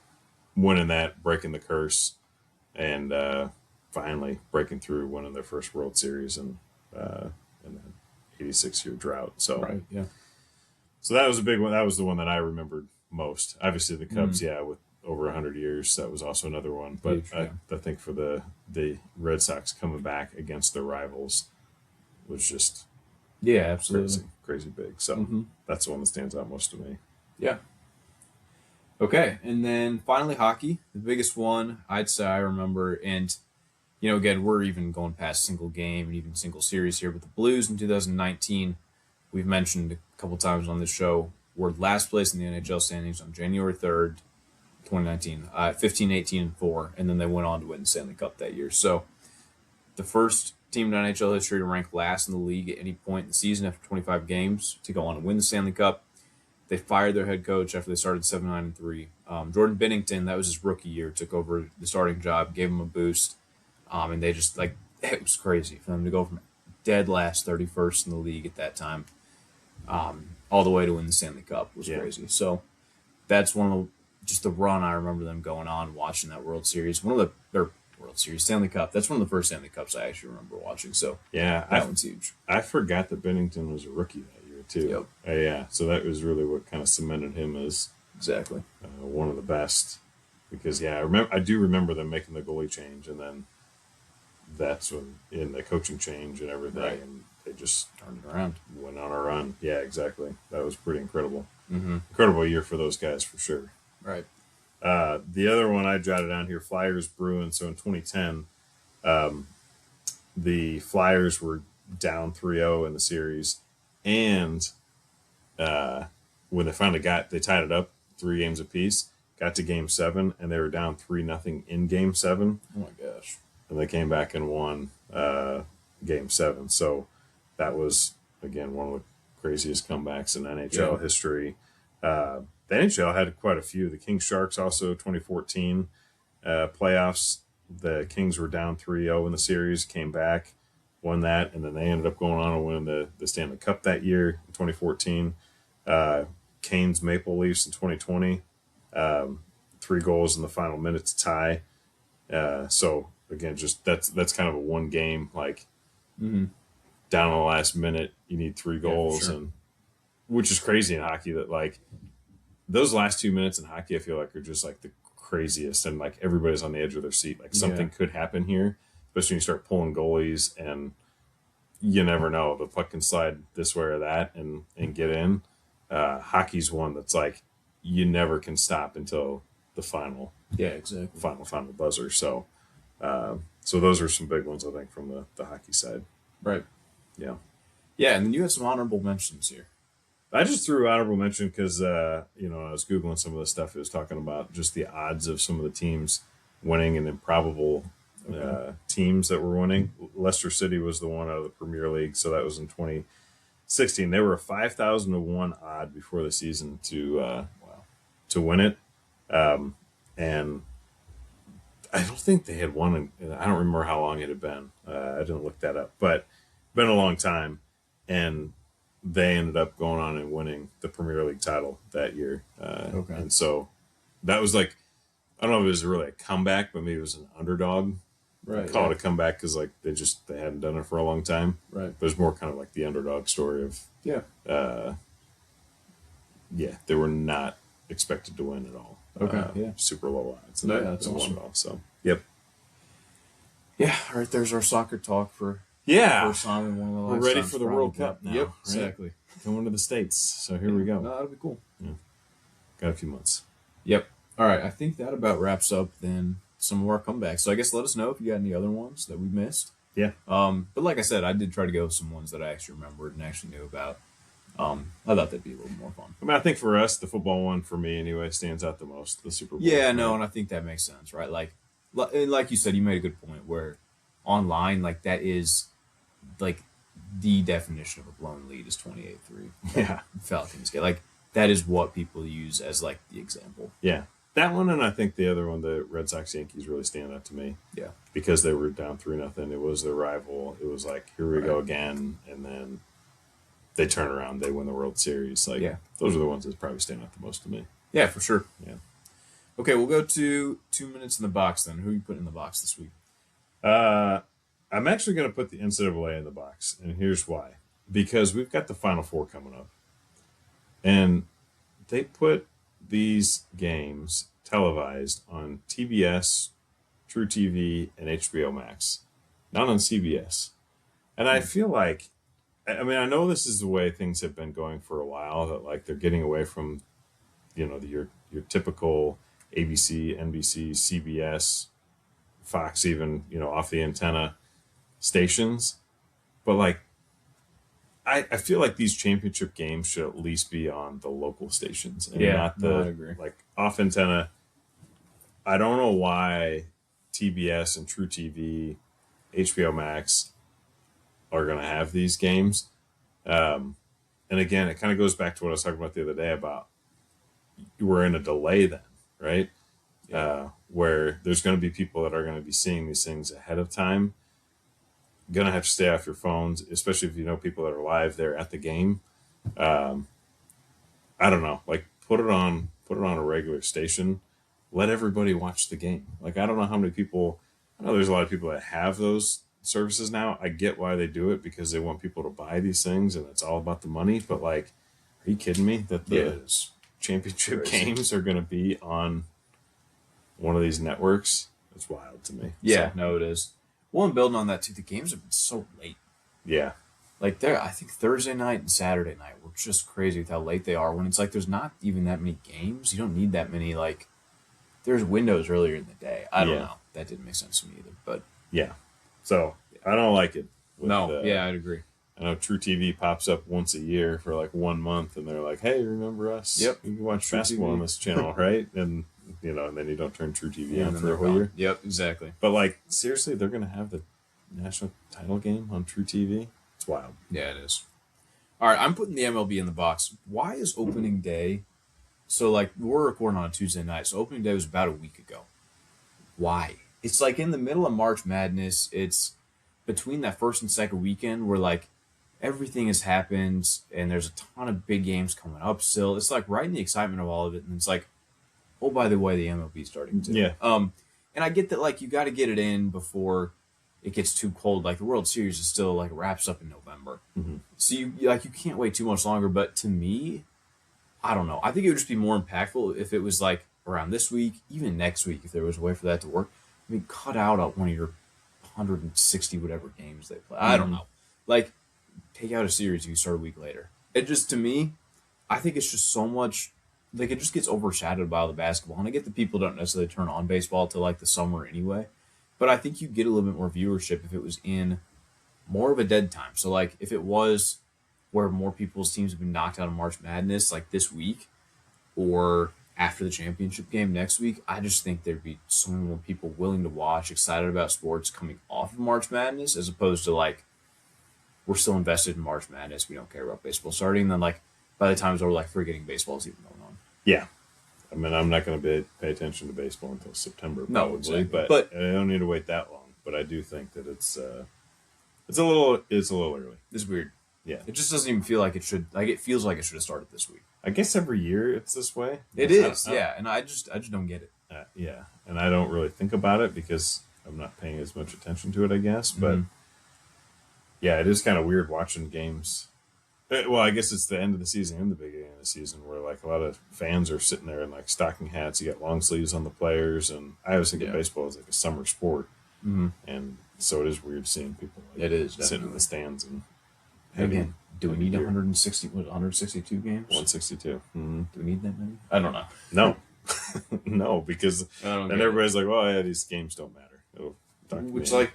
winning that, breaking the curse, and finally breaking through, winning their first World Series in an 86-year drought. So, so that was a big one. That was the one that I remembered most. Obviously, the Cubs, with over 100 years, that was also another one. But I think for the Red Sox coming back against their rivals was just absolutely crazy big. So that's the one that stands out most to me. Yeah. Okay, and then finally hockey, the biggest one I'd say I remember, and again, we're even going past single game and even single series here, but the Blues in 2019, we've mentioned a couple times on this show, were last place in the NHL standings on January 3rd, 2019, 15, 18, and 4, and then they went on to win the Stanley Cup that year. So the first team in NHL history to rank last in the league at any point in the season after 25 games to go on and win the Stanley Cup. They fired their head coach after they started 7-9-3. Jordan Binnington, that was his rookie year, took over the starting job, gave him a boost, and they just it was crazy for them to go from dead last 31st in the league at that time, all the way to win the Stanley Cup was crazy. So that's one of the run I remember them going on, watching that World Series. World Series Stanley Cup. That's one of the first Stanley Cups I actually remember watching. So that one's huge. I forgot that Bennington was a rookie that year too. Yep. So that was really what kind of cemented him as exactly one of the best. Because I do remember them making the goalie change, and then that's when in the coaching change and everything, and they just turned it around, went on a run. Yeah, exactly. That was pretty incredible. Mm-hmm. Incredible year for those guys for sure. Right. The other one I jotted down here, Flyers Bruins. So in 2010, the Flyers were down 3-0 in the series, and when they finally they tied it up 3 games apiece, got to Game 7, and they were down 3-0 in Game 7. Oh my gosh! And they came back and won Game 7. So that was again one of the craziest comebacks in NHL history. The NHL had quite a few. The Kings Sharks also 2014 playoffs. The Kings were down 3-0 in the series, came back, won that, and then they ended up going on and winning the Stanley Cup that year in 2014. Canes Maple Leafs in 2020, 3 goals in the final minute to tie. So again, just that's kind of a one game, down in the last minute, you need 3 goals, and which is crazy in hockey that those last 2 minutes in hockey, I feel like are just the craziest, and everybody's on the edge of their seat. Something could happen here, especially when you start pulling goalies, and you never know, the puck can slide this way or that and get in. Hockey's one that's you never can stop until the final. Yeah, exactly. Final buzzer. So, so those are some big ones I think from the hockey side. Right. Yeah. Yeah, and then you have some honorable mentions here. I just threw honorable mention because, I was Googling some of the stuff. It was talking about just the odds of some of the teams winning and improbable teams that were winning. Leicester City was the one out of the Premier League, so that was in 2016. They were a 5,000 to 1 odd before the season to win it. And I don't think they had won. I don't remember how long it had been. I didn't look that up, but been a long time. And they ended up going on and winning the Premier League title that year. And so that was I don't know if it was really a comeback, but maybe it was an underdog. Right. I call it a comeback because they hadn't done it for a long time. Right. But it's more kind of the underdog story of they were not expected to win at all. Super low odds. And that's awesome. So yep. Yeah. All right. There's our soccer talk for. First time in one of the we're ready for the World Cup now. Yep, right? exactly. Going to the States. So here we go. No, that'll be cool. Yeah. Got a few months. Yep. All right. I think that about wraps up then some of our comebacks. So I guess let us know if you got any other ones that we missed. Yeah. But like I said, I did try to go with some ones that I actually remembered and actually knew about. I thought that'd be a little more fun. I mean, I think for us, the football one for me anyway stands out the most. The Super Bowl. Yeah, no, and I think that makes sense, right? Like you said, you made a good point where online, that is the definition of a blown lead is 28-3. Yeah. Falcons get that is what people use as the example. Yeah. That one, and I think the other one, the Red Sox Yankees, really stand out to me. Yeah. Because they were down 3-0. It was their rival. It was here we go again, and then they turn around, they win the World Series. Those are the ones that probably stand out the most to me. Yeah, for sure. Yeah. Okay, we'll go to 2 minutes in the box then. Who are you putting in the box this week? I'm actually going to put the NCAA in the box, and here's why. Because we've got the Final Four coming up. And they put these games televised on TBS, True TV, and HBO Max, not on CBS. And I feel I know this is the way things have been going for a while, that they're getting away from your typical ABC, NBC, CBS, Fox, even off the antenna stations. But like, I feel like these championship games should at least be on the local stations and not the I agree. like off antenna. I don't know why TBS and True TV, HBO Max are going to have these games. And again, it kind of goes back to what I was talking about the other day about we're in a delay then, right? Yeah. Where there's going to be people that are going to be seeing these things ahead of time. Going to have to stay off your phones, especially if you know people that are live there at the game. I don't know, like put it on a regular station. Let everybody watch the game. Like, I don't know how many people. I know there's a lot of people that have those services now. I get why they do it because they want people to buy these things, and it's all about the money. But like, are you kidding me that the championship games are going to be on one of these networks? It's wild to me. Yeah, no, it is. Well, and building on that too, the games have been so late. Yeah. Like I think Thursday night and Saturday night were just crazy with how late they are. When it's like there's not even that many games. You don't need that many. Like, there's windows earlier in the day. I don't know. That didn't make sense to me either. But yeah, so I don't like it. I'd agree. I know True TV pops up once a year for like 1 month, and they're like, "Hey, remember us? Yep, you can watch basketball on this channel, right?" And and then you don't turn True TV on for a whole year. Yep, exactly. But like, seriously, they're gonna have the national title game on True TV. It's wild. Yeah, it is. All right, I'm putting the MLB in the box. Why is opening day? So like, we're recording on a Tuesday night, so opening day was about a week ago. Why? It's like in the middle of March Madness. It's between that first and second weekend where like everything has happened and there's a ton of big games coming up still. It's like right in the excitement of all of it, and it's like, oh, by the way, the MLB's starting to. Yeah. And I get that like you got to get it in before it gets too cold. Like the World Series is still like wraps up in November, so you can't wait too much longer. But to me, I don't know. I think it would just be more impactful if it was like around this week, even next week, if there was a way for that to work. I mean, cut out one of your 160 whatever games they play. I don't know. Like, take out a series you start a week later. It just, to me, I think it's just so much. Like, it just gets overshadowed by all the basketball. And I get that people don't necessarily turn on baseball till like the summer anyway. But I think you get a little bit more viewership if it was in more of a dead time. So like if it was where more people's teams have been knocked out of March Madness like this week or after the championship game next week, I just think there'd be so many more people willing to watch, excited about sports coming off of March Madness, as opposed to like, we're still invested in March Madness. We don't care about baseball starting. And then like by the time it's over, like forgetting baseball's even going on. Yeah. I mean, I'm not going to pay attention to baseball until September, probably, no, exactly. but I don't need to wait that long. But I do think that it's a little early. It's weird. Yeah, it just doesn't even feel like it should. Like it feels like it should have started this week. I guess every year it's this way. It is, yeah, and I just don't get it. Yeah, and I don't really think about it because I'm not paying as much attention to it, I guess. But yeah, it is kind of weird watching games. Well, I guess it's the end of the season and the beginning of the season where like a lot of fans are sitting there in like stocking hats. You got long sleeves on the players, and I always think of baseball as like a summer sport, and so it is weird seeing people. Like, it is sitting in the stands and. Again, do we need 162 games? 162. Mm-hmm. Do we need that many? I don't know. No, no, because then everybody's like, "Well, yeah, these games don't matter." Which, like,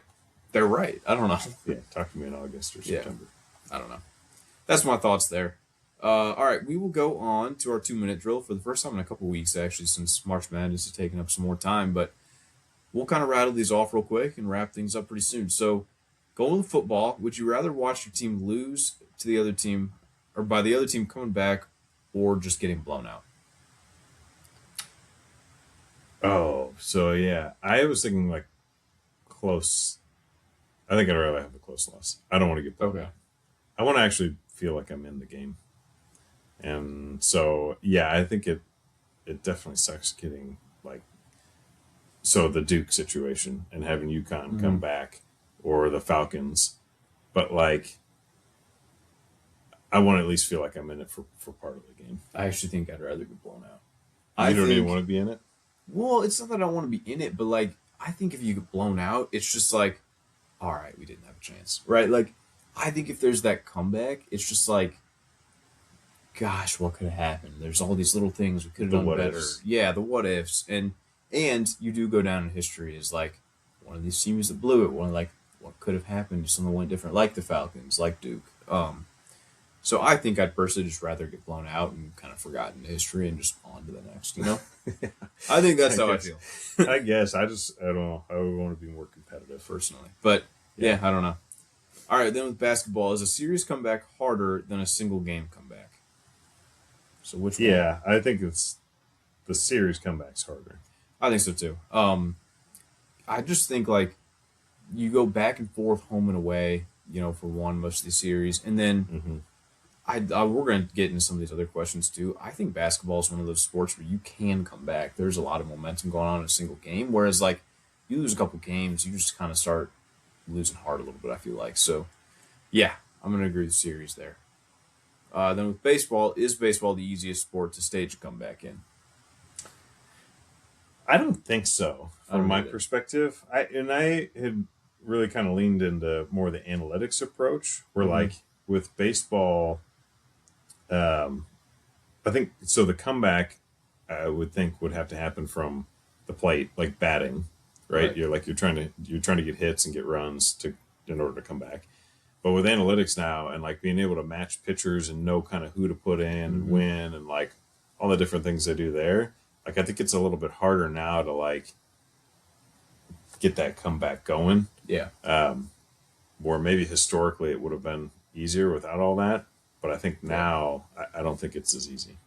they're right. I don't know. Yeah, talk to me in August or September. I don't know. That's my thoughts there. All right, we will go on to our 2-minute drill for the first time in a couple weeks, actually, since March Madness has taken up some more time. But we'll kind of rattle these off real quick and wrap things up pretty soon. So, going with football, would you rather watch your team lose to the other team, or by the other team coming back, or just getting blown out? Oh, so yeah. I was thinking like close. I think I'd rather have a close loss. I don't want to get blown out. I want to actually feel like I'm in the game. And so, yeah, I think it definitely sucks getting like, so the Duke situation and having UConn come back or the Falcons. But like, I want to at least feel like I'm in it for part of the game. I actually think I'd rather get blown out. I don't even want to be in it? Well, it's not that I don't want to be in it, but like, I think if you get blown out, it's just like, all right, we didn't have a chance, right? Like, I think if there's that comeback, it's just like, gosh, what could have happened? There's all these little things we could have done better. Yeah, the what ifs, and you do go down in history as like one of these teams that blew it. One like what could have happened if something went different, like the Falcons, like Duke. So I think I'd personally just rather get blown out and kind of forgotten history and just on to the next. You know, I think that's how I feel. I guess I don't know. I would want to be more competitive personally, but yeah, I don't know. All right, then with basketball, is a series comeback harder than a single game comeback? So which one? Yeah, I think it's the series comeback's harder. I think so too. I just think like you go back and forth home and away, for one most of the series, and then we're going to get into some of these other questions too. I think basketball is one of those sports where you can come back. There's a lot of momentum going on in a single game, whereas like you lose a couple games, you just kind of start losing heart a little bit. I feel like so. Yeah, I'm going to agree with the series there. Then with baseball, is baseball the easiest sport to stage a comeback in? I don't think so, from my perspective. I had really kind of leaned into more the analytics approach, where like with baseball, I think so. The comeback, I would think, would have to happen from the plate, like batting, right? You're trying to get hits and get runs in order to come back. But with analytics now and like being able to match pitchers and know kind of who to put in and when and like all the different things they do there, like I think it's a little bit harder now to like get that comeback going. Yeah. Or maybe historically it would have been easier without all that. But I think now I don't think it's as easy.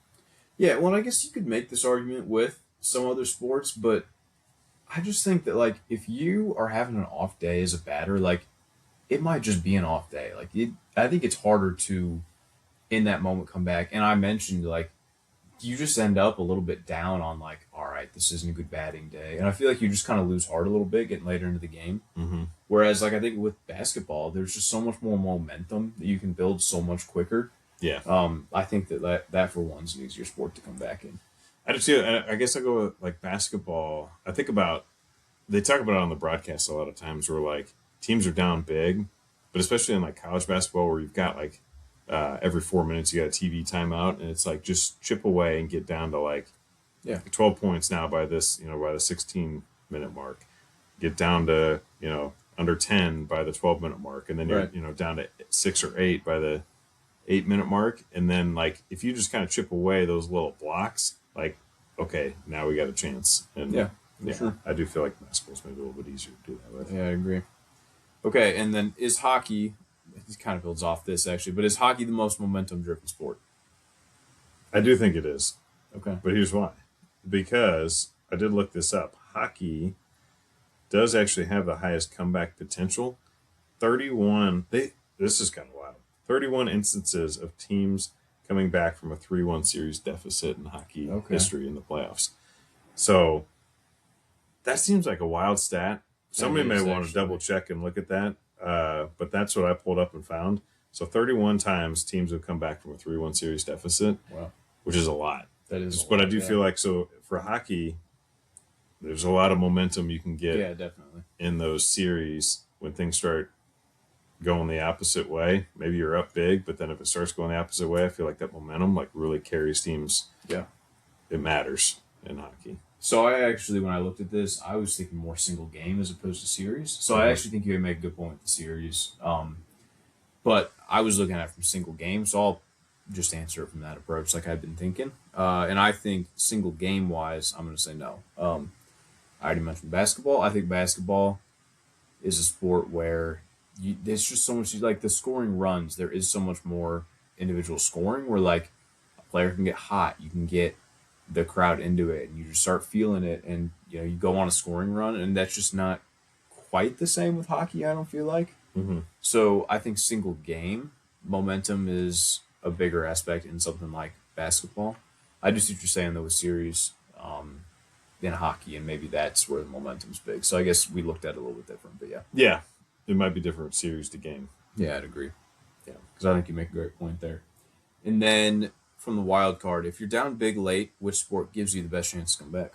Yeah, well, I guess you could make this argument with some other sports, but I just think that like if you are having an off day as a batter, like it might just be an off day. Like I think it's harder to, in that moment, come back. And I mentioned like you just end up a little bit down on like, all right, this isn't a good batting day, and I feel like you just kind of lose heart a little bit getting later into the game. Whereas like I think with basketball, there's just so much more momentum that you can build so much quicker. Yeah. I think that for one's an easier sport to come back in. I just I guess I go with like basketball. I think they talk about it on the broadcast a lot of times where like teams are down big, but especially in like college basketball where you've got like every 4 minutes you got a TV timeout, and it's like just chip away and get down to like 12 points now by this by the 16-minute mark, get down to under 10 by the 12-minute mark, and then you're down to 6 or 8 by the 8-minute mark, and then like if you just kind of chip away those little blocks, like okay, now we got a chance. And sure. I do feel like basketball's maybe a little bit easier to do that with. Yeah, I agree. Okay, and then is hockey, it kind of builds off this actually, but is hockey the most momentum-driven sport? I do think it is. Okay. But here's why. Because I did look this up. Hockey does actually have the highest comeback potential. 31, this is kind of wild. 31 instances of teams coming back from a 3-1 series deficit in hockey history in the playoffs. So that seems like a wild stat. Somebody may want to double check and look at that. But that's what I pulled up and found. So 31 times teams have come back from a 3-1 series deficit, which is a lot. That is. But I do feel like so for hockey, there's a lot of momentum you can get definitely in those series when things start going the opposite way. Maybe you're up big, but then if it starts going the opposite way, I feel like that momentum like really carries teams. Yeah. It matters in hockey. So I actually, when I looked at this, I was thinking more single game as opposed to series. So I actually think you make a good point with the series. But I was looking at it from single game, so I'll just answer it from that approach like I've been thinking. And I think single game wise, I'm going to say no. I already mentioned basketball. I think basketball is a sport where there's just so much, like the scoring runs, there is so much more individual scoring where like a player can get hot, you can get the crowd into it, and you just start feeling it, and you go on a scoring run, and that's just not quite the same with hockey, I don't feel like. So I think single game momentum is a bigger aspect in something like basketball. I do see what you're saying though with series than hockey, and maybe that's where the momentum's big. So I guess we looked at it a little bit different, but yeah, it might be different series to game. Yeah, I'd agree. Yeah, because I think you make a great point there. And then from the wild card, if you're down big late, which sport gives you the best chance to come back?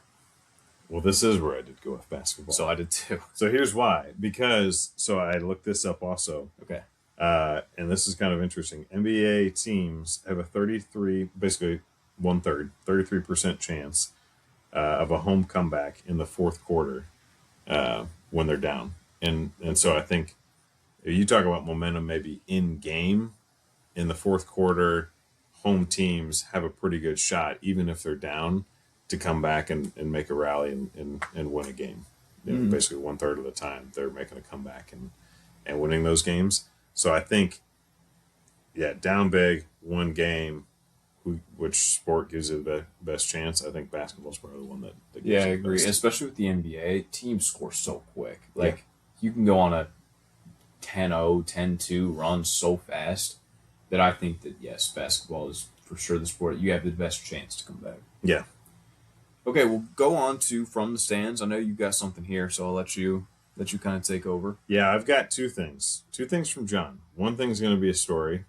Well, this is where I did go with basketball. So I did too. So here's why. Because, so I looked this up also. Okay. And this is kind of interesting. NBA teams have a basically 33% chance of a home comeback in the fourth quarter when they're down. And so I think if you talk about momentum maybe in game, in the fourth quarter, home teams have a pretty good shot, even if they're down, to come back and make a rally and win a game. Basically 1/3 of the time they're making a comeback and winning those games. So I think, down big, one game, which sport gives you the best chance? I think basketball's probably the one that gives you I the agree. best. Especially with the NBA, teams score so quick. Like, you can go on a 10-0, 10-2 run so fast that I think that, yes, basketball is for sure the sport you have the best chance to come back. Yeah. Okay, we'll go on to From the Stands. I know you got something here, so I'll let you kind of take over. Yeah, I've got two things. Two things from John. One thing's going to be a story.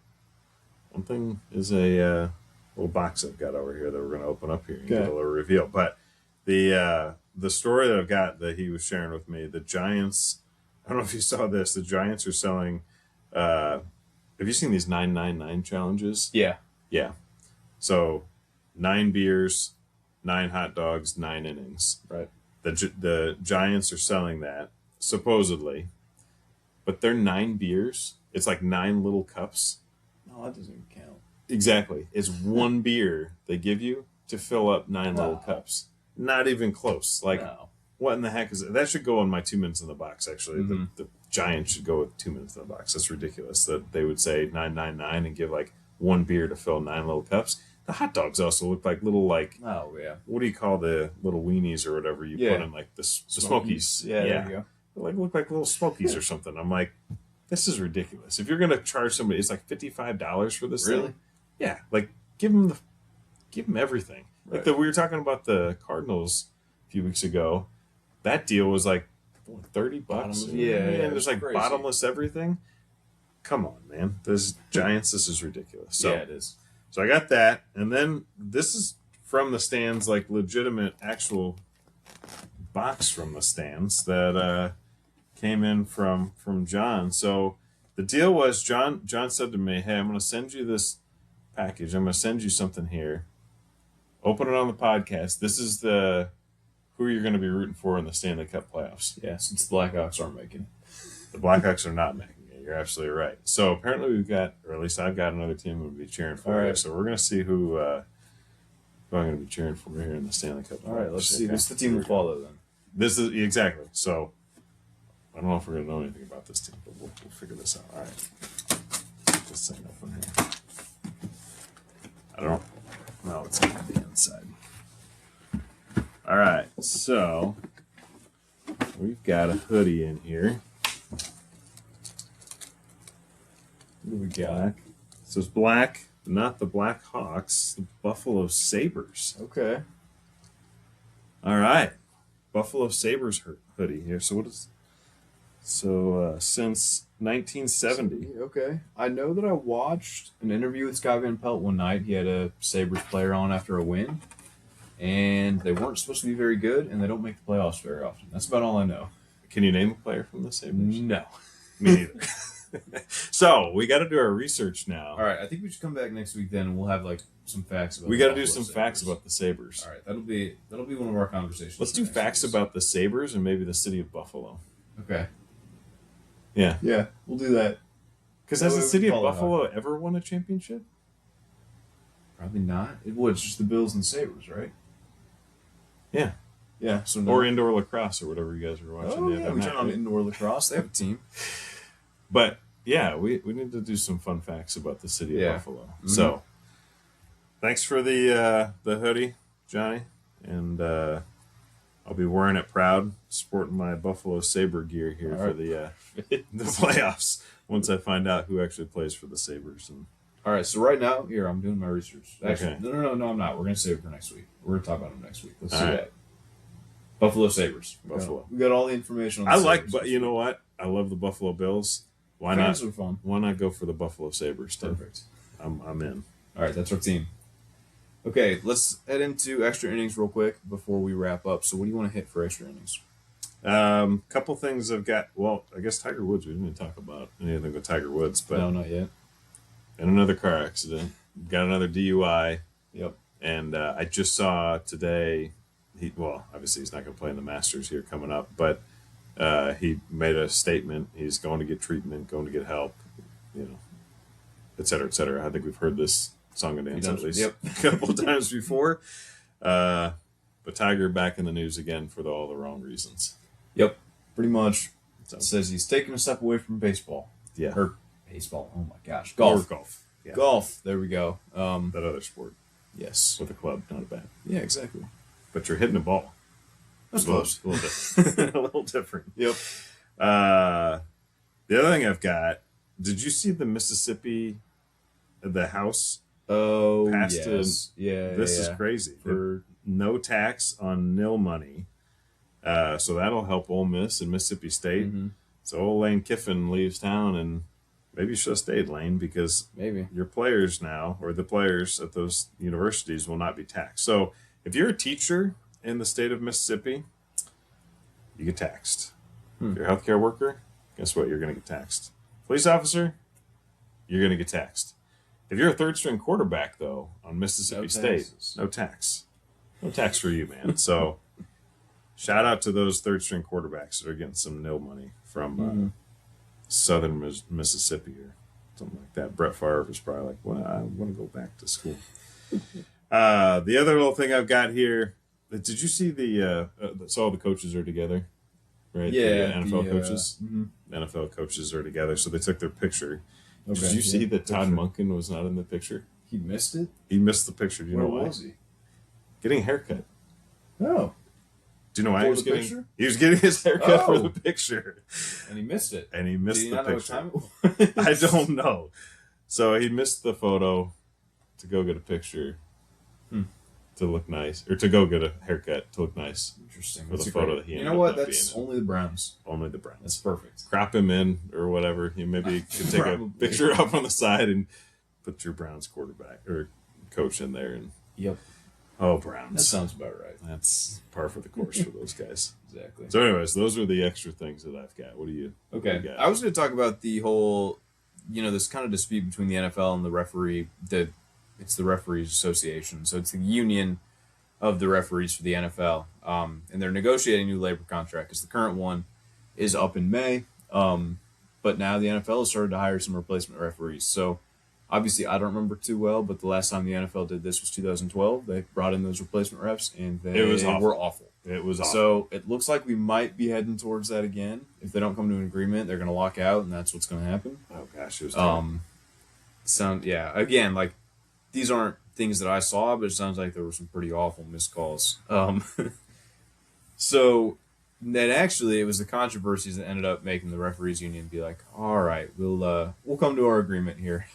One thing is a little box I've got over here that we're going to open up here and get a little reveal. But the story that I've got that he was sharing with me, the Giants, I don't know if you saw this, the Giants are selling, have you seen these 999 challenges? Yeah. Yeah. So 9 beers, 9 hot dogs, 9 innings. Right. The Giants are selling that, supposedly, but they're 9 beers. It's like 9 little cups. No, that doesn't even count. Exactly. It's one beer they give you to fill up 9 little cups. Not even close. Like, what in the heck is it? That should go on my 2 minutes in the box, actually. Mm-hmm. The Giants should go with 2 minutes in the box. That's ridiculous that they would say 999 and give like one beer to fill 9 little cups. The hot dogs also look like little, like, what do you call the little weenies or whatever you put in, like the Smokies? Yeah, there you go. They look like little Smokies or something. I'm like, this is ridiculous. If you're going to charge somebody, it's like $55 for this thing. Yeah, like give them everything. Right. Like we were talking about the Cardinals a few weeks ago. That deal was like $30. Yeah, and there's like crazy. Bottomless everything. Come on, man. This Giants, this is ridiculous. So, it is. So I got that, and then this is From the Stands, like legitimate actual box from the stands that came in from John. So the deal was John said to me, "Hey, I'm going to send you this package. I'm going to send you something here. Open it on the podcast. This is who you're going to be rooting for in the Stanley Cup playoffs." Yeah, since the Blackhawks aren't making it. The Blackhawks are not making it. You're absolutely right. So apparently we've got, or at least I've got another team who will be cheering for you. So we're going to see who I'm going to be cheering for here in the Stanley Cup playoffs. All right, let's see. This is the team we follow then. This is exactly. So I don't know if we're going to know anything about this team, but we'll figure this out. All right. Just sign up on here. I don't know. It's on the inside. All right. So we've got a hoodie in here. What do we got? So it's black, not the Black Hawks, the Buffalo Sabres. Okay. All right. Buffalo Sabres hoodie here. So what is... So since 1970. Okay. I know that I watched an interview with Scott Van Pelt one night. He had a Sabres player on after a win. And they weren't supposed to be very good, and they don't make the playoffs very often. That's about all I know. Can you name a player from the Sabres? No. Me neither. So we got to do our research now. All right. I think we should come back next week then, and we'll have like some facts about. We got to do some facts about the Sabres. All right. That'll be one of our conversations. Let's do facts about the Sabres and maybe the city of Buffalo. Okay. Yeah. Yeah, we'll do that. Because has the city of Buffalo ever won a championship? Probably not. It would. It's just the Bills and Sabres, right? Yeah. Yeah. So or indoor lacrosse or whatever you guys were watching. Oh, yeah, we turn on indoor lacrosse. They have a team. But, yeah, we need to do some fun facts about the city of Buffalo. Mm-hmm. So, thanks for the hoodie, Johnny. And I'll be wearing it proud, sporting my Buffalo Sabre gear here for the playoffs once I find out who actually plays for the Sabres. And all right, so right now, here, I'm doing my research. Actually, okay. No, I'm not. We're going to save it for next week. We're going to talk about them next week. Let's do that. Buffalo Sabres. Buffalo. We got all the information on the Sabres. But you know what? I love the Buffalo Bills. Why Fans not? Are fun. Why not go for the Buffalo Sabres? Perfect. I'm in. All right, that's our team. Okay, let's head into extra innings real quick before we wrap up. So what do you want to hit for extra innings? Couple things I've got. Well, I guess Tiger Woods. We didn't even talk about anything with Tiger Woods, but no, not yet. And another car accident. Got another DUI. Yep. And I just saw today. Obviously he's not going to play in the Masters here coming up, but he made a statement. He's going to get treatment, going to get help, et cetera, et cetera. I think we've heard this song and dance at least a couple of times before. But Tiger back in the news again for all the wrong reasons. Yep, pretty much. So. It says he's taking a step away from baseball. Yeah. Or baseball. Oh my gosh. Golf. Or golf. Yeah. Golf. There we go. That other sport. Yes. With a club, not a bat. Yeah, exactly. But you're hitting a ball. That's close. A little different. A little different. Yep. The other thing I've got, did you see the Mississippi, the House? Oh, passed yes. This is crazy. For no tax on nil money. So that'll help Ole Miss and Mississippi State. Mm-hmm. So old Lane Kiffin leaves town, and maybe you should have stayed, Lane, because maybe your players now, or the players at those universities, will not be taxed. So if you're a teacher in the state of Mississippi, you get taxed. If you're a healthcare worker, guess what? You're going to get taxed. Police officer, you're going to get taxed. If you're a third-string quarterback, though, on Mississippi State, no tax. No tax for you, man. So shout out to those third-string quarterbacks that are getting some nil money from southern Mississippi or something like that. Brett Favre is probably like, well, I want to go back to school. The other little thing I've got here, did you see all the coaches are together? Right? Yeah. The NFL coaches. The NFL coaches are together, so they took their picture. Okay, did you see that Todd Monken was not in the picture? He missed it? He missed the picture. Do you know why? Where was he? Getting a haircut. Oh. Do you know why he was getting? Picture? He was getting his haircut for the picture, and he missed it. And he missed the not picture. Know what time it was? I don't know. So he missed the photo to go get a picture to look nice, or to go get a haircut to look nice. Interesting. For the photo that he. You know what? That's only the Browns. Only the Browns. That's perfect. Crop him in or whatever. You maybe could take a picture up on the side and put your Browns quarterback or coach in there. And yep. Oh, Browns. That sounds about right. That's par for the course for those guys. Exactly. So, anyways, those are the extra things that I've got. What do you? Okay. What do you got? I was going to talk about the whole, this kind of dispute between the NFL and the referee. It's the Referees Association. So it's the union of the referees for the NFL. And they're negotiating a new labor contract because the current one is up in May. But now the NFL has started to hire some replacement referees. So obviously I don't remember too well, but the last time the NFL did this was 2012. They brought in those replacement refs and they were awful. It was awful. So it looks like we might be heading towards that again. If they don't come to an agreement, they're going to lock out, and that's what's going to happen. Oh gosh, it was terrible. Again, like these aren't things that I saw, but it sounds like there were some pretty awful missed calls. So then actually it was the controversies that ended up making the referees union be like, all right, we'll come to our agreement here.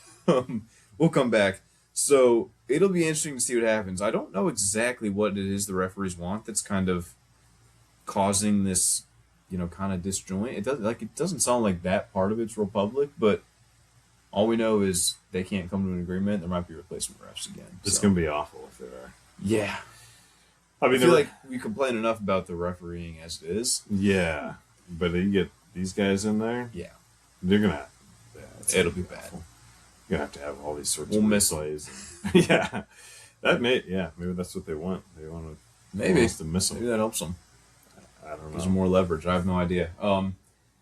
We'll come back. So it'll be interesting to see what happens. I don't know exactly what it is the referees want that's kind of causing this, kind of disjoint. It doesn't sound like that part of it's real public, but all we know is they can't come to an agreement. There might be replacement refs again. It's going to be awful if there are. Yeah. I feel like we complain enough about the refereeing as it is. Yeah. But you get these guys in there. Yeah. They're going to. It'll be bad. You're going to have all these sorts of misplays. Yeah. Maybe that's what they want. They want to. Maybe. To miss them. Maybe that helps them. I don't know. Gives them more leverage. I have no idea.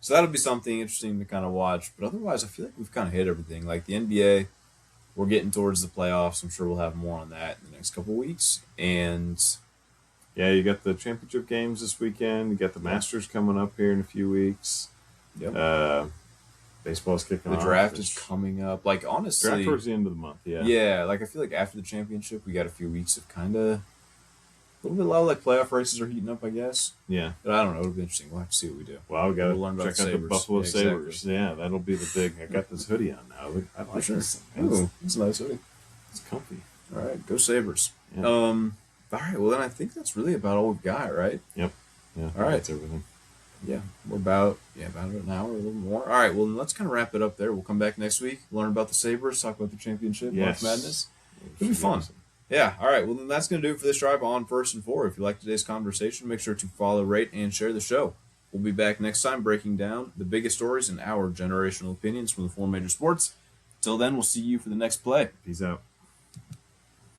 So that'll be something interesting to kind of watch. But otherwise, I feel like we've kind of hit everything. Like the NBA, we're getting towards the playoffs. I'm sure we'll have more on that in the next couple of weeks. And yeah, you got the championship games this weekend. You got the Masters coming up here in a few weeks. Yep. Baseball's kicking off. The draft is coming up. Like, honestly. Draft towards the end of the month, yeah. Yeah, like I feel like after the championship, we got a few weeks of kind of a little bit low, like playoff races are heating up, I guess. Yeah. But I don't know. It'll be interesting. We'll have to see what we do. Well, we got to learn check out the Buffalo Sabres. Yeah, that'll be the big. I got this hoodie on now. I like this thing. Ooh, it's a nice hoodie. It's comfy. All right, go Sabres. Yeah. All right, well, then I think that's really about all we've got, right? Yep. Yeah. All right. That's everything. Yeah, we're about an hour, a little more. All right, well, then let's kind of wrap it up there. We'll come back next week, learn about the Sabres, talk about the championship, March Madness. It'll be fun. Awesome. Yeah, all right, well, then that's going to do it for this drive on First and 4. If you like today's conversation, make sure to follow, rate, and share the show. We'll be back next time breaking down the biggest stories and our generational opinions from the four major sports. Till then, we'll see you for the next play. Peace out.